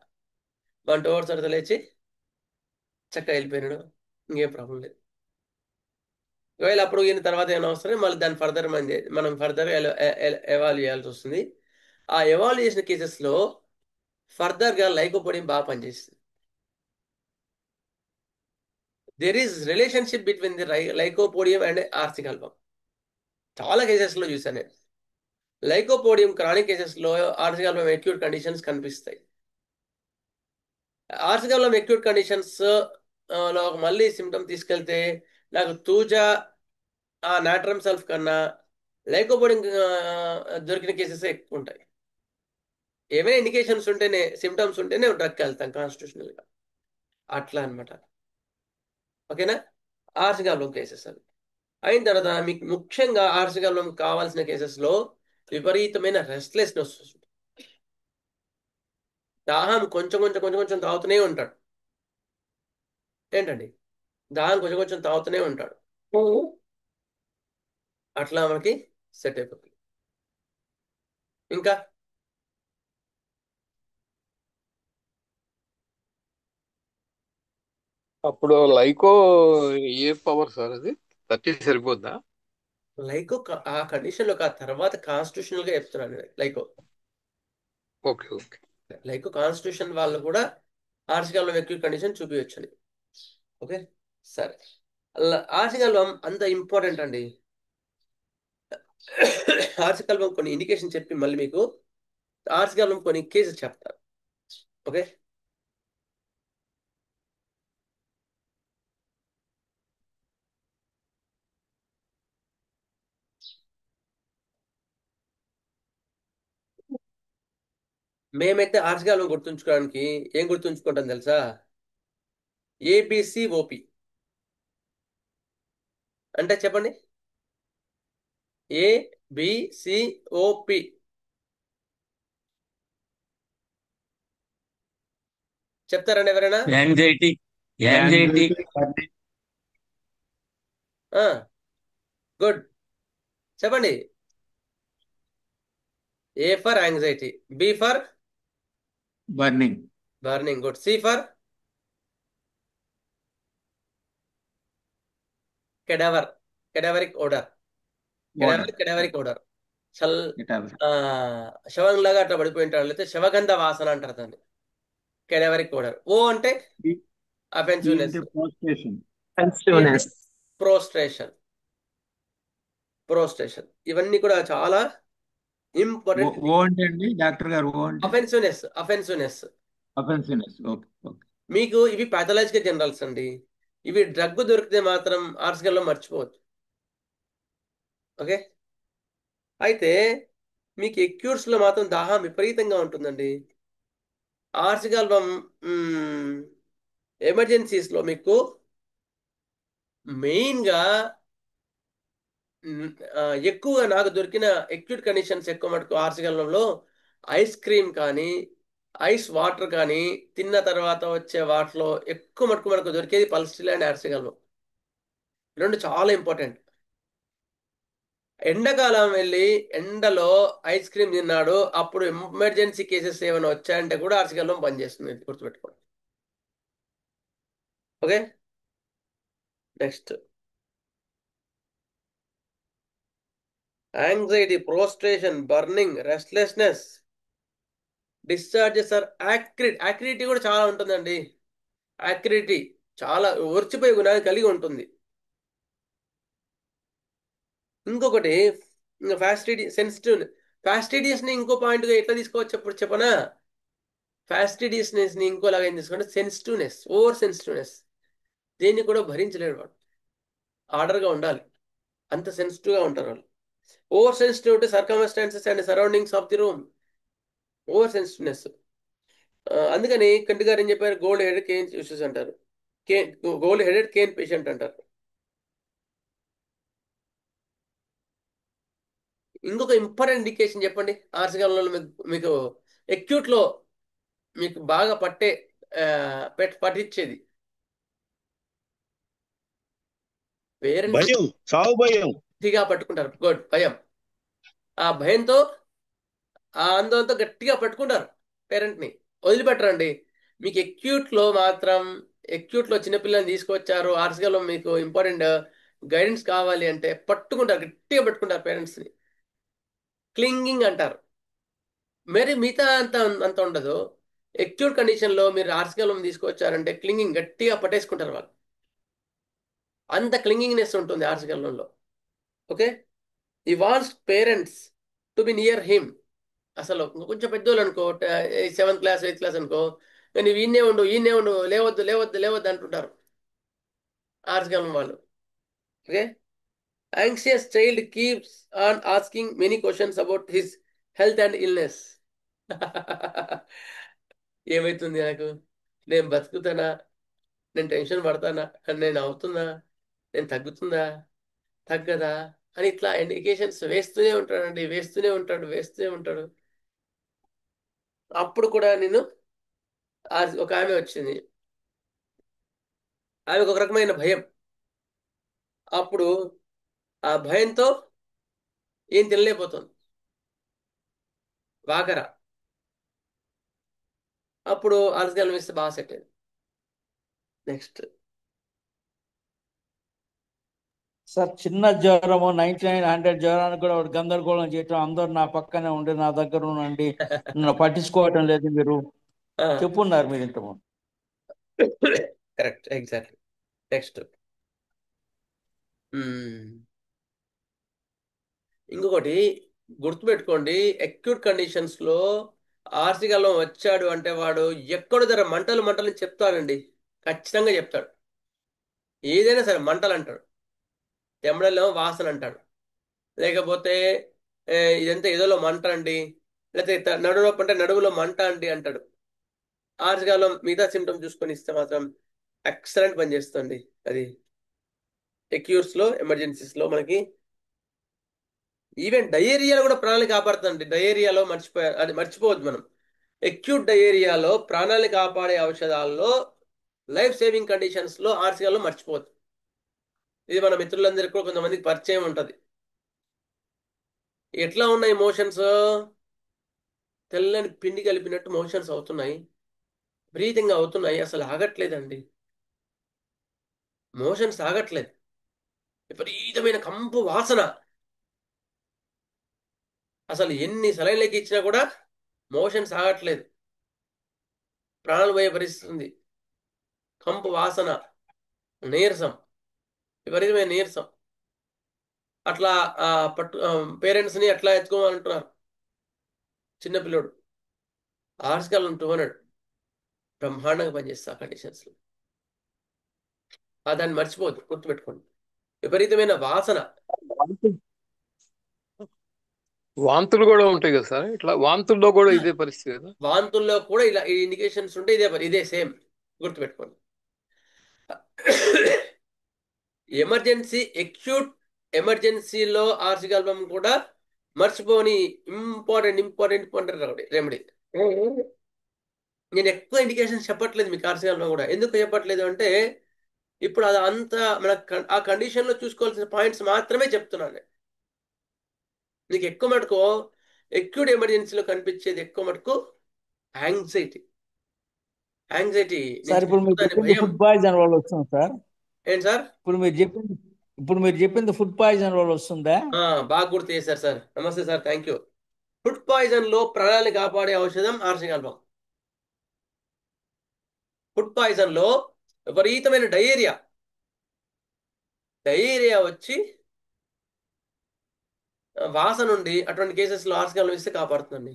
1-2 అవర్స్ తర్వాత లేచి చక్కగా వెళ్ళిపోయినాడు. ఇంకేం ప్రాబ్లం లేదు. ఒకవేళ అప్పుడు ఈయన తర్వాత ఏమైనా వస్తే మళ్ళీ దాన్ని మనం ఫర్దర్ ఎవాల్వ్ చేయాల్సి వస్తుంది. ఆ ఎవాల్వ్ చేసిన కేసెస్లో ఫర్దర్గా లైకోపోడియం బాగా పనిచేస్తుంది. There is relationship between the lycopodium and ఆర్సికల్వం. చాలా కేసెస్లో చూసాను నేను. లైకోపోడియం క్రానిక్ కేసెస్లో ఆర్సికల్వం అక్యూట్ కండిషన్స్ కనిపిస్తాయి. ఆర్సికల్వం అక్యూట్ కండిషన్స్ లో మళ్ళీ సిమ్టమ్ తీసుకెళ్తే నాకు తూజా నాట్రమ్ సెల్ఫ్ కన్నా లైకోపోడియం దొరికిన కేసెస్ ఎక్కువ ఉంటాయి. ఏమైనా ఇండికేషన్స్ ఉంటేనే, సిమ్టమ్స్ ఉంటేనే డ్రగ్కి వెళ్తాం కాన్స్టిట్యూషనల్గా, అట్లా అనమాట. ఓకేనా? ఆర్సికల్వం కేసెస్ అవి అయిన తర్వాత మీకు ముఖ్యంగా ఆర్సికల్వం కావాల్సిన కేసెస్లో విపరీతమైన రెస్ట్లెస్నెస్ వస్తుంది. దాహం కొంచెం కొంచెం కొంచెం కొంచెం తాగుతూనే ఉంటాడు. ఏంటండి, దాహం కొంచెం కొంచెం తాగుతూనే ఉంటాడు. అట్లా మనకి సెట్ అయిపోతుంది. ఇంకా అప్పుడు లైకో ఏ పవర్ సార్ అది 30 సరిపోద్దా? లైకో ఆ కండిషన్లో తర్వాత కాన్స్టిట్యూషనల్గా చెప్తున్నాను. లైకో ఓకే ఓకే. కాన్స్టిట్యూషన్ వాళ్ళు కూడా ఆర్సికల్వం అక్యూట్ కండిషన్ చూపించని. ఓకే, సరే. ఆర్సికల్వం అంత ఇంపార్టెంట్ అండి. ఆర్సికల్వం కొన్ని ఇండికేషన్ చెప్పి మళ్ళీ మీకు ఆర్సికల్వం కొన్ని కేసెస్ చెప్తారు. ఓకే, మేమైతే ఆర్సికల్వం గుర్తుంచుకోవడానికి ఏం గుర్తుంచుకుంటాం తెలుసా? ఏబిసిఓపి అంటే చెప్పండి. ఏబిసిఓపి చెప్తారండి ఎవరైనా? యాంగ్జైటీ యాంగ్జైటీ గుడ్, చెప్పండి. A for anxiety, B for burning. Burning, good. C for cadaver, cadaveric odour, cadaveric odour. శవంలాగా అట్లా పడిపోయింటాడు, లేకపోతే శవగంధ వాసన అంటారు దాన్ని, కెడావరిక్ ఓడర్. ఓ అంటే అఫెన్సివ్నెస్, ప్రోస్ట్రేషన్. ప్రోస్ట్రేషన్ ఇవన్నీ కూడా చాలా ఇంపార్టెంట్. ఓ అంటే అండి డాక్టర్ గారు, ఓ అంటే అఫెన్సివ్నెస్. అఫెన్సివ్నెస్ అఫెన్సివ్నెస్. Okay okay. మీకు ఇవి పాథలాజికల్ జనరల్స్ అండి. ఇవి డ్రగ్ దొరికితే మాత్రం ఆర్సికల్లో మర్చిపోవచ్చు. ఓకే, అయితే మీకు ఎక్యూట్స్ లో మాత్రం దాహం విపరీతంగా ఉంటుందండి. ఆర్సికల్వం ఎమర్జెన్సీస్ లో మీకు మెయిన్ గా ఎక్కువగా నాకు దొరికిన ఎక్యూట్ కండిషన్స్ ఎక్కువ మటుకు ఆర్సికల్వంలో ఐస్ క్రీమ్ కానీ ఐస్ వాటర్ కానీ తిన్న తర్వాత వచ్చే వాటిలో ఎక్కువ మటుకు మనకు దొరికేది పల్స్టిల్ అండ్ ఆర్సికల్వం. రెండు చాలా ఇంపార్టెంట్. ఎండాకాలం వెళ్ళి ఎండలో ఐస్ క్రీమ్ తిన్నాడు, అప్పుడు ఎమర్జెన్సీ కేసెస్ ఏమైనా వచ్చాయంటే కూడా ఆర్సికల్వం పనిచేస్తుంది, గుర్తుపెట్టుకోండి. Okay, next anxiety, prostration, burning, restlessness, discharges are acrid. Acridity కూడా చాలా ఉంటుందండి. యాక్రిడిటీ చాలా ఒర్చిపోయే గుణాన్ని కలిగి ఉంటుంది. ఇంకొకటి సెన్సిటివ్ ఫ్యాస్టిడియస్ని ఇంకో పాయింట్గా ఎట్లా తీసుకోవచ్చు ఇప్పుడు చెప్పనా? ఫ్యాస్టిడియస్నెస్ని ఇంకోలాగా ఏం తీసుకోండి, సెన్సిటివ్నెస్, ఓవర్ సెన్సిటివ్నెస్. దీన్ని కూడా భరించలేడు వాడు, ఆర్డర్గా ఉండాలి, అంత సెన్సిటివ్గా ఉంటారు వాళ్ళు. Over sensitive circumstances and surroundings of the room, over sensitiveness. అందుకని కంటి గారు ఏం చెప్పారు, గోల్డ్ హెడెడ్ కేన్ యూసెస్ అంటారు, గోల్డ్ హెడెడ్ కేన్ పేషెంట్ అంటారు. ఇంకొక ఇంపార్టెంట్ ఇండికేషన్ చెప్పండి ఆర్సికల్వంలో మీకు acute లో మీకు బాగా పట్టించేది పేరెంట్స్ భయం, సావు భయం. గట్టిగా పట్టుకుంటారు. గుడ్, భయం. ఆ భయంతో ఆ ఆందోళనతో గట్టిగా పట్టుకుంటారు, పేరెంట్ని వదిలిపెట్టరండి. మీకు ఎక్యూట్లో మాత్రం, ఎక్యూట్లో చిన్నపిల్లల్ని తీసుకొచ్చారు, ఆర్సికల్లో మీకు ఇంపార్టెంట్ గైడెన్స్ కావాలి అంటే పట్టుకుంటారు, గట్టిగా పట్టుకుంటారు పేరెంట్స్ని, క్లింగింగ్ అంటారు. మరి మిగతా అంత ఉండదు. ఎక్యూట్ కండిషన్లో మీరు ఆర్సికల్వం తీసుకొచ్చారంటే క్లింగింగ్ గట్టిగా పట్టేసుకుంటారు వాళ్ళు, అంత క్లింగింగ్నెస్ ఉంటుంది ఆర్సికల్వంలో. ఓకే, ఈ wants parents to be near him. అసలు కొంచెం పెద్దోళ్ళు అనుకో, 7th క్లాస్ 8th క్లాస్ అనుకో, కానీ ఈయనే ఉండు లేవద్దు లేవద్దు లేవద్దు అంటుంటారు ఆర్సికల్వం వాళ్ళు. Okay, anxious child keeps on asking many questions about his health and illness. ఏమవుతుంది నాకు, నేను బతుకుతానా, నేను టెన్షన్ పడతానా, నేను అవుతుందా, నేను తగ్గుతుందా తగ్గదా అని ఇట్లా ఇండికేషన్స్ వేస్తూనే ఉంటాడండి, వేస్తూనే ఉంటాడు. అప్పుడు కూడా నేను ఒక ఆమె వచ్చింది, ఆమెకు ఒక రకమైన భయం. అప్పుడు ఆ భయంతో ఏం తినలేకపోతుంది, వాకర. అప్పుడు ఆర్సికల్వం ఇస్తే బాగా సెట్ అయింది. నెక్స్ట్ సార్, చిన్న జ్వరము 99 100 జ్వరానికి కూడా ఒకటి గందరగోళం చేయటం, అందరు నా పక్కనే ఉండి నా దగ్గర ఉండండి, నన్ను పట్టించుకోవటం లేదు మీరు చెప్పున్నారు మీరు ఇంతకుముందు. Correct, exactly. నెక్స్ట్ ఇంకొకటి గుర్తుపెట్టుకోండి, అక్యూట్ కండిషన్స్ లో ఆర్సిగలం వచ్చాడు అంటే వాడు ఎక్కడో ధర మంటలు మంటలు చెప్తాడండి, ఖచ్చితంగా చెప్తాడు. ఏదైనా సరే మంటలు అంటాడు, తెమ్మడలో వాసన అంటాడు, లేకపోతే ఇదంతా ఏదోలో మంట అండి, లేకపోతే నడువు నొప్పి అంటే నడువులో మంట అండి అంటాడు. ఆర్సిగలం మిగతా సిమ్టమ్ చూసుకొని ఇస్తే మాత్రం ఎక్సలెంట్ పనిచేస్తుంది అది. ఎక్యూట్స్ లో, ఎమర్జెన్సీస్ లో మనకి ఈవెన్ డయేరియాలో కూడా ప్రాణాలు కాపాడుతుందండి. డయేరియాలో మర్చిపోయారు, అది మర్చిపోవద్దు మనం. అక్యూట్ డయేరియాలో ప్రాణాలు కాపాడే ఔషధాల్లో, లైఫ్ సేవింగ్ కండిషన్స్ లో ఆర్సిగల్లో మర్చిపోవద్దు. ఇది మన మిత్రులందరికీ కూడా కొంతమందికి పరిచయం ఉంటుంది. ఎట్లా ఉన్నాయి మోషన్స్? తెల్లని పిండి కలిపినట్టు మోషన్స్ అవుతున్నాయి, బ్రీతింగ్ అవుతున్నాయి, అసలు ఆగట్లేదండి. మోషన్స్ ఆగట్లేదు, విపరీతమైన కంపు వాసన. అసలు ఎన్ని సెలైన్లకి ఇచ్చినా కూడా మోషన్స్ ఆగట్లేదు, ప్రాణాలు పోయే పరిస్థితి ఉంది. కంపు వాసన, నీరసం, విపరీతమైన నీరసం. అట్లా పేరెంట్స్ని అట్లా ఎత్తుకోవాలంటున్నారు. చిన్నపిల్లోడు ఆర్సికల్ 200 బ్రహ్మాండంగా పనిచేస్తా ఆ కండిషన్స్లో. దాన్ని మర్చిపోవద్దు, గుర్తుపెట్టుకోండి. విపరీతమైన వాసన, వాంతులు కూడా ఉంటాయి కదా సార్, ఇట్లా వాంతుల్లో కూడా ఇదే పరిస్థితి కదా. వాంతుల్లో కూడా ఇలా ఈ ఇండికేషన్స్ ఉంటే ఇదే సేమ్, గుర్తుపెట్టుకోండి. ఎమర్జెన్సీ, అక్యూట్ ఎమర్జెన్సీలో ఆర్సిగల్వం కూడా మర్చిపోని ఇంపార్టెంట్ రెమెడీ. నేను ఎక్కువ ఇండికేషన్స్ చెప్పట్లేదు మీకు ఆర్సిగల్వం కూడా. ఎందుకు చెప్పట్లేదు అంటే ఇప్పుడు అది అంతా మన ఆ కండిషన్లో చూసుకోవాల్సిన పాయింట్స్ మాత్రమే చెప్తున్నాను. నీకు ఎక్కువ మటుకు అక్యూట్ ఎమర్జెన్సీలో కనిపించేది ఎక్కువ మటుకు యాంగ్జైటీ. సార్ ఇప్పుడు మీరు చెప్పింది భయం. ఫుడ్ పాయిజన్ వల్ల వస్తుంది సార్. ఏంటి సార్? ఇప్పుడు మీరు చెప్పింది ఫుడ్ పాయిజన్ వల్ల వస్తుందా? బాగా గుర్తు చేశారు సార్, నమస్తే sir, thank you. Food poison లో ప్రాణాలను కాపాడే ఔషధం ఆర్సిగల్వం. ఫుడ్ పాయిజన్ లో విపరీతమైన డయేరియా వచ్చి వాసన నుండి అటువంటి కేసెస్ లో ఆర్సిగల్వం ఇస్తే కాపాడుతుందండి.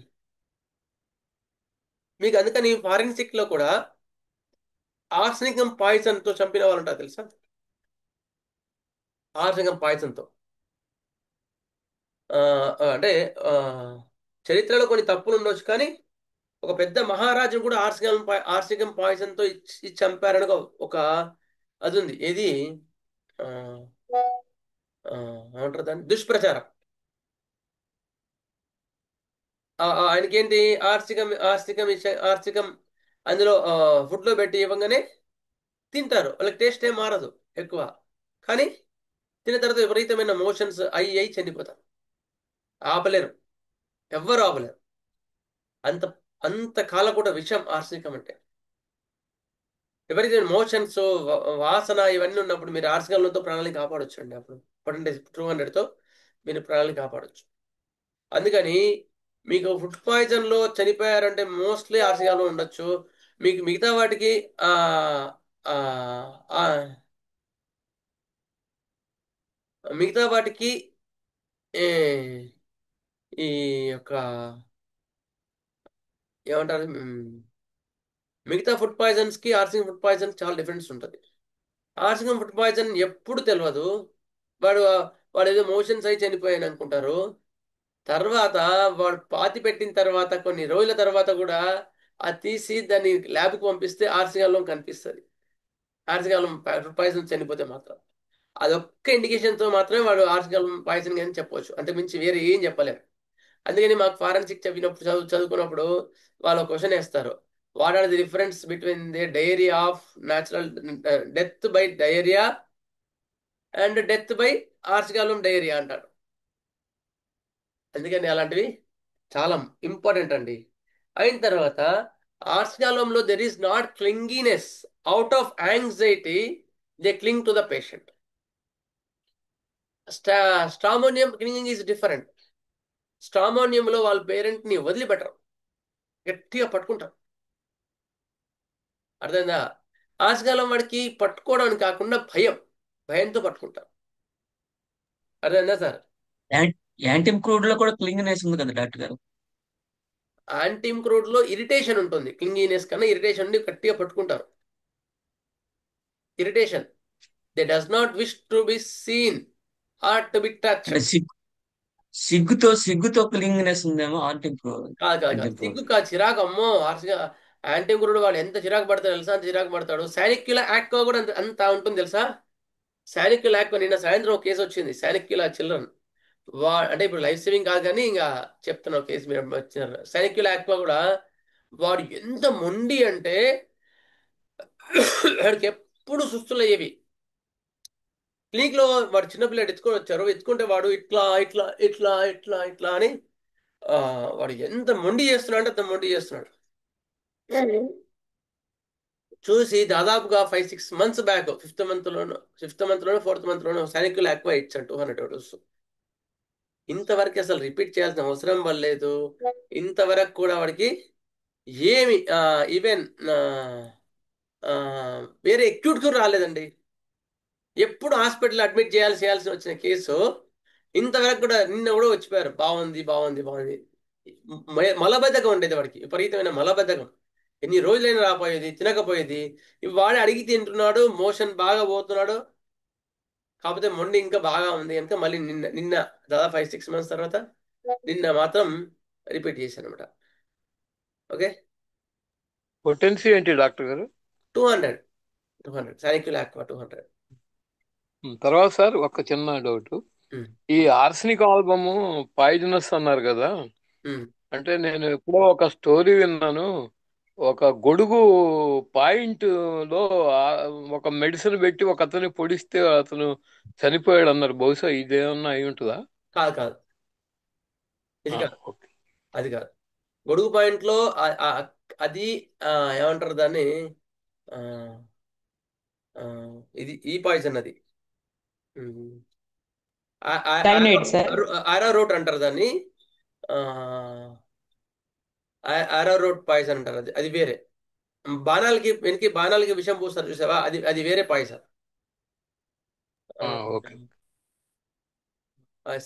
మీకు అందుకని ఫారెన్సిక్ లో కూడా ఆర్సనికం పాయిజన్ తో చంపిన వాళ్ళు ఉంటారు తెలుసా? ఆర్సనికం పాయిజన్ తో అంటే చరిత్రలో కొన్ని తప్పులు ఉండొచ్చు, కానీ ఒక పెద్ద మహారాజు కూడా ఆర్సికం పాయిజన్ తో ఇచ్చి చంపారని ఒక అది ఉంది. ఏది ఏమంటారు దాన్ని, దుష్ప్రచారం. ఆయనకేంటి ఆర్సికం అందులో ఫుడ్ లో పెట్టి ఇవ్వగానే తింటారు, వాళ్ళకి టేస్ట్ ఏం మారదు ఎక్కువ, కానీ తిన్న తర్వాత విపరీతమైన మోషన్స్ అయ్యి చనిపోతారు. ఆపలేరు, ఎవ్వరు ఆపలేరు. అంత కాలకూట విషం ఆర్సికం అంటే. విపరీతమైన మోషన్స్, వాసన ఇవన్నీ ఉన్నప్పుడు మీరు ఆర్సికల్తో ప్రాణాలను కాపాడొచ్చు అండి. అప్పుడు 200తో మీరు ప్రాణాలను కాపాడొచ్చు. అందుకని మీకు ఫుడ్ పాయిజన్ లో చనిపోయారంటే మోస్ట్లీ ఆర్సికల్లో ఉండొచ్చు. మీకు మిగతా వాటికి ఈ యొక్క ఏమంటారు, మిగతా ఫుడ్ పాయిజన్స్ కి ఆర్సికం ఫుడ్ పాయిజన్ చాలా డిఫరెన్స్ ఉంటుంది. ఆర్సికం ఫుడ్ పాయిజన్ ఎప్పుడు తెలియదు, వాడు ఏదో మోషన్స్ అయి చనిపోయాను అనుకుంటారు. తర్వాత వాడు పాతి పెట్టిన తర్వాత కొన్ని రోజుల తర్వాత కూడా అది తీసి దాన్ని ల్యాబ్కి పంపిస్తే ఆర్సికల్వం కనిపిస్తుంది. ఆర్సికల్వం ఫుడ్ పాయిజన్ చనిపోతే మాత్రం అదొక్క ఇండికేషన్తో మాత్రమే వాడు ఆర్సికల్వం పాయిజన్ అని చెప్పవచ్చు, అంతే మించి వేరే ఏం చెప్పలేరు. అందుకని మాకు ఫారెన్సిక్ చెప్పినప్పుడు చదువుకున్నప్పుడు వాళ్ళు క్వశ్చన్ వేస్తారు, what are the difference between the diarrhoea of natural death by diarrhoea and death by ఆర్సికల్వం డయేరియా అంటారు. అందుకని అలాంటివి చాలా ఇంపార్టెంట్ అండి. అయిన తర్వాత ఆర్సికల్వంలో there is not clinginess. Out of anxiety they cling to the patient. Stramonium clinging is different. స్ట్రామోనియంలో వాళ్ళ పేరెంట్ని వదిలిపెట్టరు, గట్టిగా పట్టుకుంటారు. అర్థమైందా? ఆర్సగాలం వాడికి పట్టుకోవడానికి కాకుండా భయంతో పట్టుకుంటారు. అదేనా సార్? యాంటిమ్ క్రూడ్ లో కూడా క్లింగినెస్ ఉంది కదా డాక్టర్ గారు. యాంటీమ్ క్రూడ్ లో ఇరిటేషన్ ఉంటుంది, క్లింగీనెస్ కన్నా ఇరిటేషన్ ఉండి గట్టిగా పట్టుకుంటారు. Irritation, they does not wish to be seen or to be touch. అంటే సిగ్గుతో క్లింగినెస్ ఉందేమో యాంటిమ్ క్రూడ్. కాదు సిగ్గు కాదు, చిరాకు. అమ్మో హార్ష్గా యాంటీమ్ క్రూడ్ వాడు ఎంత చిరాకు పడతాడు తెలుసా, అంత చిరాకు పడతాడు. సానిక్యులా యాక్వా కూడా అంత ఉంటుంది తెలుసా. సానిక్యులా యాక్వా నిన్న సాయంత్రం ఒక కేసు వచ్చింది, సానిక్యులా చిల్డ్రన్. అంటే ఇప్పుడు లైఫ్ సేవింగ్ కాదు కానీ ఇంకా చెప్తున్నా కేసు మీరు వచ్చినారు. సైనికుల యాక్వా కూడా వాడు ఎంత మొండి అంటే వాడికి ఎప్పుడు సుస్తులు అయ్యేవి. క్లినిక్ లో వాడు చిన్నపిల్లడు ఎత్తుకొని వచ్చారు, ఎత్తుకుంటే వాడు ఇట్లా ఇట్లా ఇట్లా ఇట్లా ఇట్లా అని వాడు ఎంత మొండి చేస్తున్నాడు అంటే అంత మొండి చేస్తున్నాడు. చూసి దాదాపుగా 5-6 months బ్యాక్, ఫిఫ్త్ మంత్ లోనో 4th month లోనో సైనికుల యాక్వా ఇచ్చాడు 200 డోస్. ఇంతవరకు అసలు రిపీట్ చేయాల్సిన అవసరం పడలేదు. ఇంతవరకు కూడా వాడికి ఏమి ఈవెన్ వేరే ఎక్యూట్ కూడా రాలేదండి. ఎప్పుడు హాస్పిటల్ అడ్మిట్ చేయాల్సి వచ్చిన కేసు ఇంతవరకు కూడా నిన్న కూడా వచ్చిపోయారు. బాగుంది. మలబద్ధకం ఉండేది వాడికి, విపరీతమైన మలబద్ధకం. ఎన్ని రోజులైనా రాపోయేది, తినకపోయేది. ఇవి వాడి అడిగి తింటున్నాడు, మోషన్ బాగా పోతున్నాడు. కాకపోతే మొండి ఇంకా బాగా ఉంది కనుక మళ్ళీ నిన్న దాదాపు 5-6 months తర్వాత నిన్న మాత్రం రిపీట్ చేశాను అనమాట. ఓకే, పొటెన్సీ ఏంటి డాక్టర్ గారు? 200 సానిక్యులా యాక్వా 200. తర్వాత సార్ ఒక చిన్న డౌట్, ఈ ఆర్సనిక్ ఆల్బమ్ పాయిజనస్ అన్నారు కదా, అంటే నేను ఎప్పుడో ఒక స్టోరీ విన్నాను, ఒక గొడుగు పాయింట్ లో ఒక మెడిసిన్ పెట్టి ఒక అతన్ని పొడిస్తే అతను చనిపోయాడు అన్నారు. బహుశా ఇదేమన్నా అయి ఉంటుందా? కాదు అది కాదు. గొడుగు పాయింట్ లో అది ఏమంటారు దాన్ని, ఇది ఈ పాయిజన్ అది ఆరో రూట్ అంటారు దాన్ని, ఆరో రూట్ పాయిజన్ అంటారు. అది వేరే. బాణాలకి విషం పూస్తారు చూసావా, అది వేరే పాయిజన్.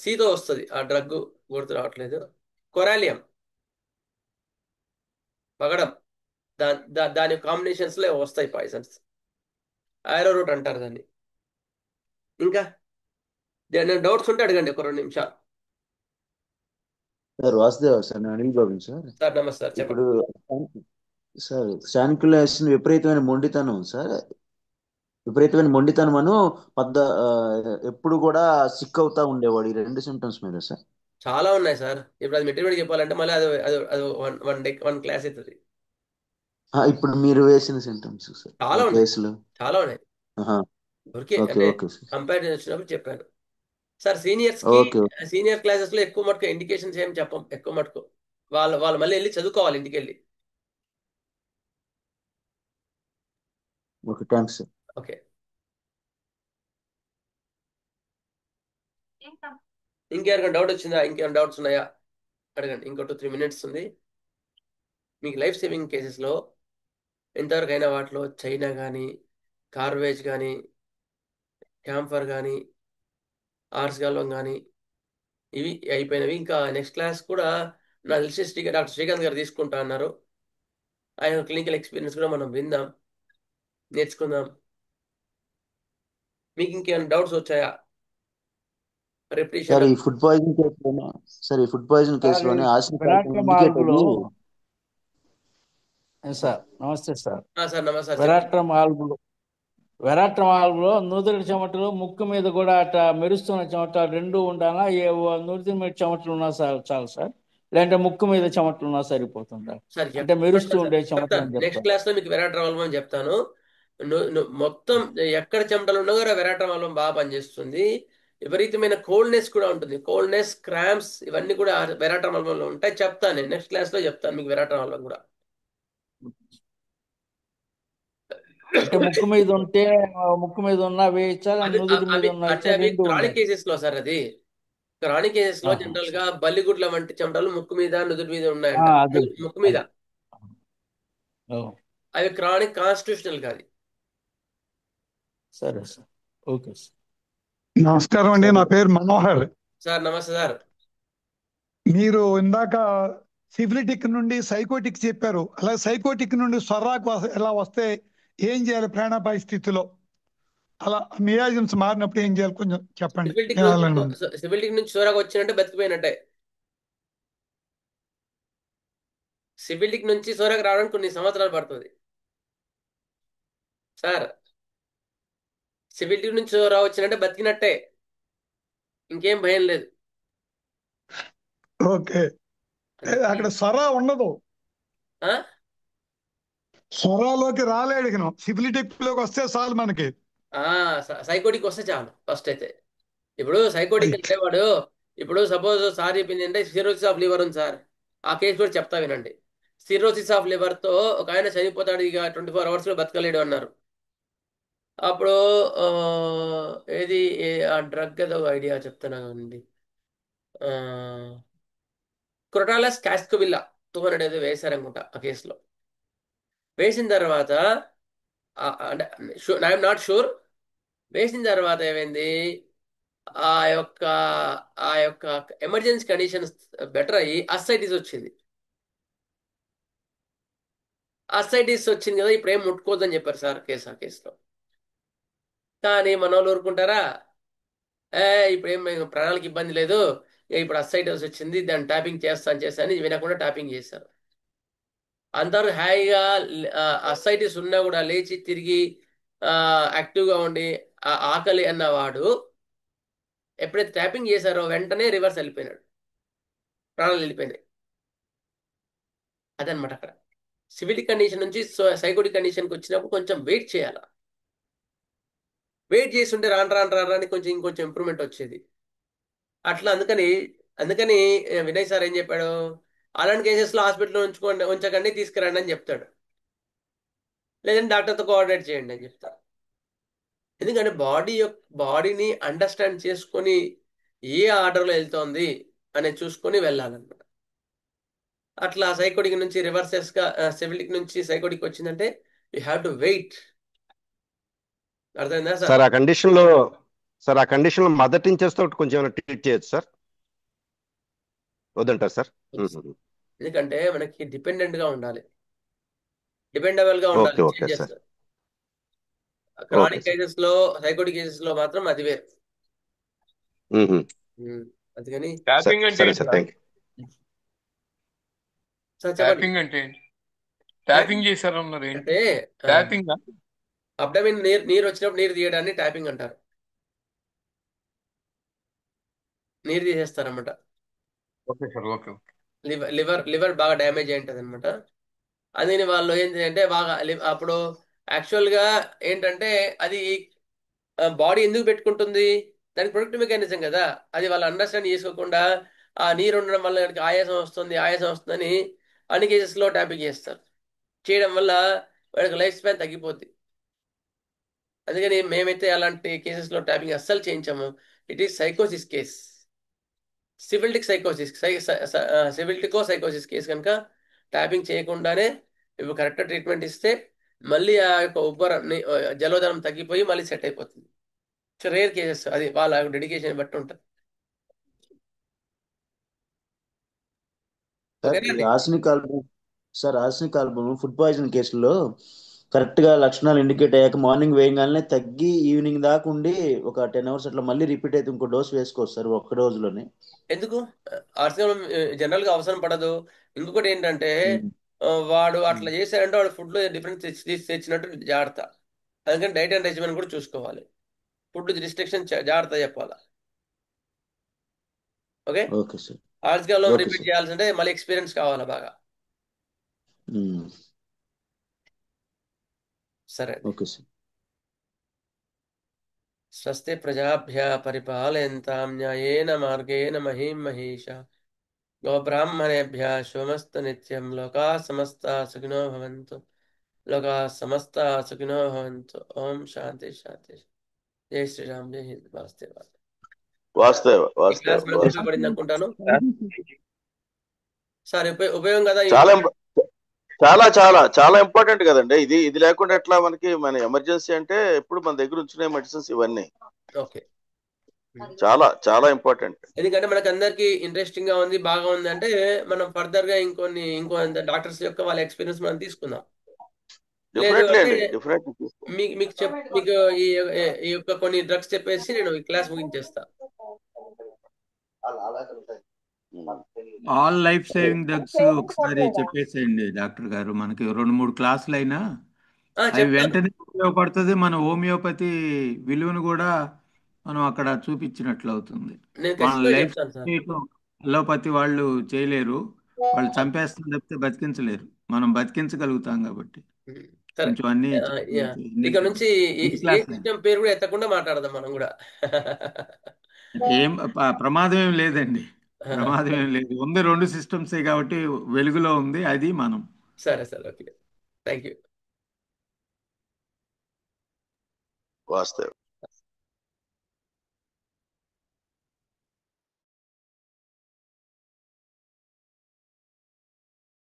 సీతో వస్తుంది ఆ డ్రగ్, గుర్తు రావట్లేదు. కొరాలియం, పగడం, దాని కాంబినేషన్స్ లో వస్తాయి పాయిజన్స్. ఆరో రూట్ అంటారు దాన్ని. ఇంకా డౌట్స్ ఉంటే అడగండి, ఒక 2 నిమిషాలు. సార్ వాసుదేవ్ సార్, నేను అనిల్ బాబు సార్. సార్ నమస్తే సార్, ఇప్పుడు సార్ శానికులేషన్ విపరీతమైన మొండితనం అను ఎప్పుడు కూడా సిక్ అవుతా ఉండేవాడు. ఈ 2 సిమ్టమ్స్ మీద సార్ చాలా ఉన్నాయి సార్. ఇప్పుడు అది మెటీరియల్ చెప్పాలంటే మళ్ళీ అది వన్ క్లాస్ అవుతుంది. ఇప్పుడు మీరు వేసిన సిమ్టమ్స్ సార్ చాలా ఉన్నాయి. అంటే కంపారిజన్ వచ్చినప్పుడు చెప్పాను సార్. సీనియర్ క్లాసెస్ లో ఎక్కువ మటుకు ఇండికేషన్స్ ఏం చెప్పం. ఎక్కువ మటుకు వాళ్ళు మళ్ళీ వెళ్ళి చదువుకోవాలి ఇంటికి వెళ్ళి. Okay, thanks sir. ఓకే, ఇంకేమైనా డౌట్ వచ్చిందా? ఇంకేమైనా డౌట్స్ ఉన్నాయా అడగండి. ఇంకో 2-3 minutes ఉంది. మీకు లైఫ్ సేవింగ్ కేసెస్లో ఎంతవరకు అయినా వాటిలో చైనా కానీ, కార్వేజ్ కానీ, క్యాంఫర్ కానీ, ఆర్స్గాలం కానీ ఇవి అయిపోయినవి. ఇంకా నెక్స్ట్ క్లాస్ కూడా నా తెలిసి డాక్టర్ శ్రీకాంత్ గారు తీసుకుంటా అన్నారు. ఆయన క్లినికల్ ఎక్స్పీరియన్స్ కూడా మనం విందాం, నేర్చుకుందాం. మీకు ఇంకేమైనా డౌట్స్ వచ్చాయా? సార్ ఈ ఫుడ్ పాయిజన్ కేసులోనే సార్ నమస్తే సార్. నమస్తే. వెరాట్రమాల్లో నూతుల చెమటలు, ముక్కు మీద కూడా అట్లా మెరుస్తున్న చెమట 2 ఉండాలా? నూతి మీద చెమటలు ఉన్నా చాలు సార్, లేదంటే ముక్కు మీద చెమటలు ఉన్నా సరిపోతుందా? అంటే మెరుస్తూ ఉండే చెమట. నెక్స్ట్ క్లాస్ లో మీకు వెరాట్రమాల్ అని చెప్తాను. మొత్తం ఎక్కడ చెమటలు ఉన్నా కూడా వెరాట్రమాల్ బాగా పనిచేస్తుంది. విపరీతమైన కోల్డ్నెస్ కూడా ఉంటుంది. కోల్డ్నెస్, క్రాంప్స్ ఇవన్నీ కూడా వెరాట్రమాల్ లో ఉంటాయి. చెప్తాను నేను నెక్స్ట్ క్లాస్ లో చెప్తాను మీకు వెరాట్రమాల్ కూడా. అంటే ముక్కు మీద ఉన్నా వేయించా, నుదుటి మీద ఉన్నా క్రానిక్ కేసెస్ లో సార్, అది క్రానిక్ కేసెస్ లో జనరల్ గా బల్లిగుడ్ల వంటి చెమటలు ముక్కు మీద, నుదుటి మీద ఉన్నాయంట. ముక్కు మీద అవి క్రానిక్, కాన్స్టిట్యూషనల్ కాదు. సరే సార్, ఓకే సార్. నమస్కారం అండి, నా పేరు మనోహర్. సార్ నమస్తే సార్. మీరు ఇందాక సిఫిలిటిక్ నుండి సైకోటిక్ చెప్పారు. అలా సైకోటిక్ నుండి స్వరాకు ఎలా వస్తే ఏం చేయాలి ప్రాణాపాయ స్థితిలో? అలా మియాజమ్స్ మారినప్పుడు ఏం చేయాలి కొంచెం చెప్పండి. సివిలిటిక్ నుంచి సోరాకు వచ్చినట్టే బతికిపోయినట్టే. సివిలిటిక్ నుంచి సోరాకు రావడానికి కొన్ని సంవత్సరాలు పడుతుంది సార్. సివిలిటిక్ నుంచి సోరా వచ్చినట్టే బతికినట్టే, ఇంకేం భయం లేదు. ఓకే, అక్కడ స్వర ఉండదు, ఆ? స్వరాలోకి రాలేడు. సిఫిలిటిక్ లోకి వస్తే చాలు మనకి. సైకోటిక్ వస్తే చాలు ఫస్ట్ అయితే. ఇప్పుడు సైకోటిక్ అంటే వాడు, ఇప్పుడు సపోజ్ సార్ చెప్పింది అంటే సిరోసిస్ ఆఫ్ లివర్ ఉంది సార్. ఆ కేసు కూడా చెప్తా వినండి. సిరోసిస్ ఆఫ్ లివర్ తో ఒక ఆయన చనిపోతాడు, ఇక 24 hours లో బతకలేడు అన్నారు. అప్పుడు ఏది ఆ డ్రగ్ ఏదో ఐడియా చెప్తానండి, క్రోటాలస్ కాస్కోవిల్లా 200 ఏదో వేశారనుకుంటా ఆ కేసులో. వేసిన తర్వాత అంటే ఐఎమ్ నాట్ షూర్. వేసిన తర్వాత ఏమైంది, ఆ యొక్క ఎమర్జెన్సీ కండిషన్స్ బెటర్ అయ్యి అసైటిస్ వచ్చింది. అసైటిస్ వచ్చింది కదా, ఇప్పుడు ఏం ముట్టుకోవద్దని చెప్పారు సార్ ఆ కేసులో. కానీ మన వాళ్ళు ఊరుకుంటారా? ఇప్పుడు ఏం ప్రాణాలకు ఇబ్బంది లేదు, ఇప్పుడు అసైటిస్ వచ్చింది, దాన్ని ట్యాపింగ్ చేస్తాను వినకుండా ట్యాపింగ్ చేశారు. అందరూ హాయిగా అసైటిస్ ఉన్నా కూడా లేచి తిరిగి యాక్టివ్గా ఉండి ఆకలి అన్నవాడు ఎప్పుడైతే ట్యాపింగ్ చేశారో వెంటనే రివర్స్ వెళ్ళిపోయినాడు, ప్రాణాలు వెళ్ళిపోయినాయి. అదనమాట అక్కడ. సివిలిక్ కండిషన్ నుంచి సైకోటిక్ కండిషన్కి వచ్చినప్పుడు కొంచెం వెయిట్ చేయాలి. వెయిట్ చేస్తుంటే రాని కొంచెం ఇంకొంచెం ఇంప్రూవ్మెంట్ వచ్చేది. అట్లా అందుకని వినయ్ సార్ ఏం చెప్పాడు, అలాంటి కేసెస్లో హాస్పిటల్లో ఉంచకండి, తీసుకురండి అని చెప్తాడు. లేదంటే డాక్టర్తో కోఆర్డినేట్ చేయండి అని చెప్తారు. ఎందుకంటే బాడీని అండర్స్టాండ్ చేసుకొని ఏ ఆర్డర్లో వెళ్తోంది అనేది చూసుకొని వెళ్ళాలన్నమాట. అట్లా సైకోటిక్ నుంచి రివర్సెస్గా సివిలిక్ నుంచి సైకోటిక్ వచ్చిందంటే యూ హ్యావ్ టు వెయిట్. అర్థమైందా సార్? సార్ ఆ కండిషన్ లో మదర్ టీచర్స్ తోటి కొంచెం ఏమైనా ట్రీట్ చేయొచ్చు సార్? వద్దంటారు సార్? ఎందుకంటే మనకి డిపెండెంట్ గా ఉండాలి, డిపెండబుల్ గా ఉండాలి. Okay sir. క్రానిక్ కేసెస్ లో, సైకోటిక్ కేసెస్ లో మాత్రం అది వేరు. అందుకని ట్యాపింగ్ అంటే సరే సార్, థ్యాంక్ యూ. ట్యాపింగ్ అంటే ట్యాపింగ్ చేశారన్నారు ఏంటి? అంటే ట్యాపింగ్ అబ్డమిన్ నీరు వచ్చినప్పుడు నీరు తీయడాన్ని ట్యాపింగ్ అంటారు. నీరు తీసేస్తారన్నమాట. Okay sir, okay. లివర్ బాగా డ్యామేజ్ అయి ఉంటుంది అనమాట. అందుకని వాళ్ళు ఏంటి అంటే బాగా అప్పుడు యాక్చువల్ గా ఏంటంటే అది బాడీ ఎందుకు పెట్టుకుంటుంది, దానికి ప్రొటెక్టివ్ మెకానిజం కదా. అది వాళ్ళు అండర్స్టాండ్ చేసుకోకుండా ఆ నీరు ఉండడం వల్ల ఆయాసం వస్తుందని అన్ని కేసెస్లో ట్యాపింగ్ చేస్తారు. చేయడం వల్ల వాడికి లైఫ్ స్పాన్ తగ్గిపోద్ది. అందుకని మేమైతే అలాంటి కేసెస్లో ట్యాపింగ్ అస్సలు చేయించాము. ఇట్ ఈస్ సైకోసిస్ కేస్, సివిలిటిక్ సైకోసిస్ కేసు కనుక ట్యాపింగ్ చేయకుండానే ఇప్పుడు కరెక్ట్ ట్రీట్మెంట్ ఇస్తే మళ్ళీ ఆ యొక్క జలోదరం తగ్గిపోయి మళ్ళీ సెట్ అయిపోతుంది. రేర్ కేసెస్, అది వాళ్ళ డెడికేషన్ బట్టి ఉంటుంది. ఆర్సనిక్ ఆల్బమ్ ఫుడ్ పాయిజన్ కేసులో కరెక్ట్ గా లక్షణాలు ఇండికేట్ అయ్యాక మార్నింగ్ వేయగానే తగ్గి ఈవినింగ్ దాకా ఉండి ఒక 10 hours అట్లా మళ్ళీ రిపీట్ అయితే ఇంకో డోస్ వేసుకోవచ్చు సార్ ఒక్క రోజులోనే. ఎందుకు ఆర్సనిక్ జనరల్ గా అవసరం పడదు. ఇంకొకటి ఏంటంటే వాడు అట్లా చేశారంటే వాడు ఫుడ్ లో డిఫరెన్స్ తెచ్చినట్టు జాగ్రత్త. అందుకని డైట్ అండ్ రెజిమెంట్ కూడా చూసుకోవాలి. ఫుడ్ రిస్ట్రిక్షన్ జాగ్రత్త చెప్పాలా. Okay sir. ఆర్సనిక్ లో రిపీట్ చేయాల్సింటే మళ్ళీ ఎక్స్పీరియన్స్ కావాలా బాగా. సరే, ఓకే సార్. స్వస్తి ప్రజాభ్య పరిపాలయంతాం న్యాయేన మార్గేణ మహీం మహీషా గోబ్రాహ్మణేభ్య శుభమస్తు నిత్యం. లోకా సమస్తా సుఖినో భవంతు. లోకా సమస్తా సుఖినో భవంతు. ఓం శాంతి శాంతి. జై శ్రీరామ్, జై హింద్. ఉపయోగపడింది అనుకుంటాను సార్. ఉపయోగం కదా. చాలా చాలా చాలా ఇంపార్టెంట్ కదండి. ఇది లేకుండా ఎట్లా మనకి మన ఎమర్జెన్సీ అంటే ఎప్పుడు మన దగ్గర ఉంచిన మెడిసిన్స్ ఇవన్నీ ఓకే. చాలా చాలా ఇంపార్టెంట్. ఎందుకంటే మనకు అందరికి ఇంట్రెస్టింగ్ గా ఉంది, బాగా ఉంది అంటే మనం ఫర్దర్ గా ఇంకో డాక్టర్స్ యొక్క వాళ్ళ ఎక్స్పీరియన్స్ మనం తీసుకుందాం. లేదు డెఫినెట్లీ అంటే అండి, డెఫినెట్లీ. మీకు ఈ యొక్క కొన్ని డ్రగ్స్ చెప్పేసి నేను ఈ క్లాస్ ముగించేస్తా. ఆల్ లైఫ్ సేవింగ్ డ్రగ్స్ ఒకసారి చెప్పేసేయండి డాక్టర్ గారు. మనకి 2-3 క్లాసులు అయినా అవి చెప్తాను. వెంటనే ఉపయోగపడుతుంది. మన హోమియోపతి విలువను కూడా మనం అక్కడ చూపించినట్లు అవుతుంది. నేను మన ఖచ్చితంగా లైఫ్ చెప్తాను సార్. అలోపతి వాళ్ళు చేయలేరు, వాళ్ళు చంపేస్తాం తప్పితే బతికించలేరు. మనం బతికించగలుగుతాం కాబట్టి సరే, కొంచెం అన్ని ఇక నుంచి ఏ సిస్టమ్ పేరు కూడా ఎత్తకుండా మాట్లాడదాం మనం కూడా. ఏం ప్రమాదం ఏం లేదండి, ప్రమాదం ఏం లేదు. ఉంది 2 సిస్టమ్సే కాబట్టి వెలుగులో ఉంది, అది మనం. సరే సార్, ఓకే, థ్యాంక్ యూ. వాస్తవం.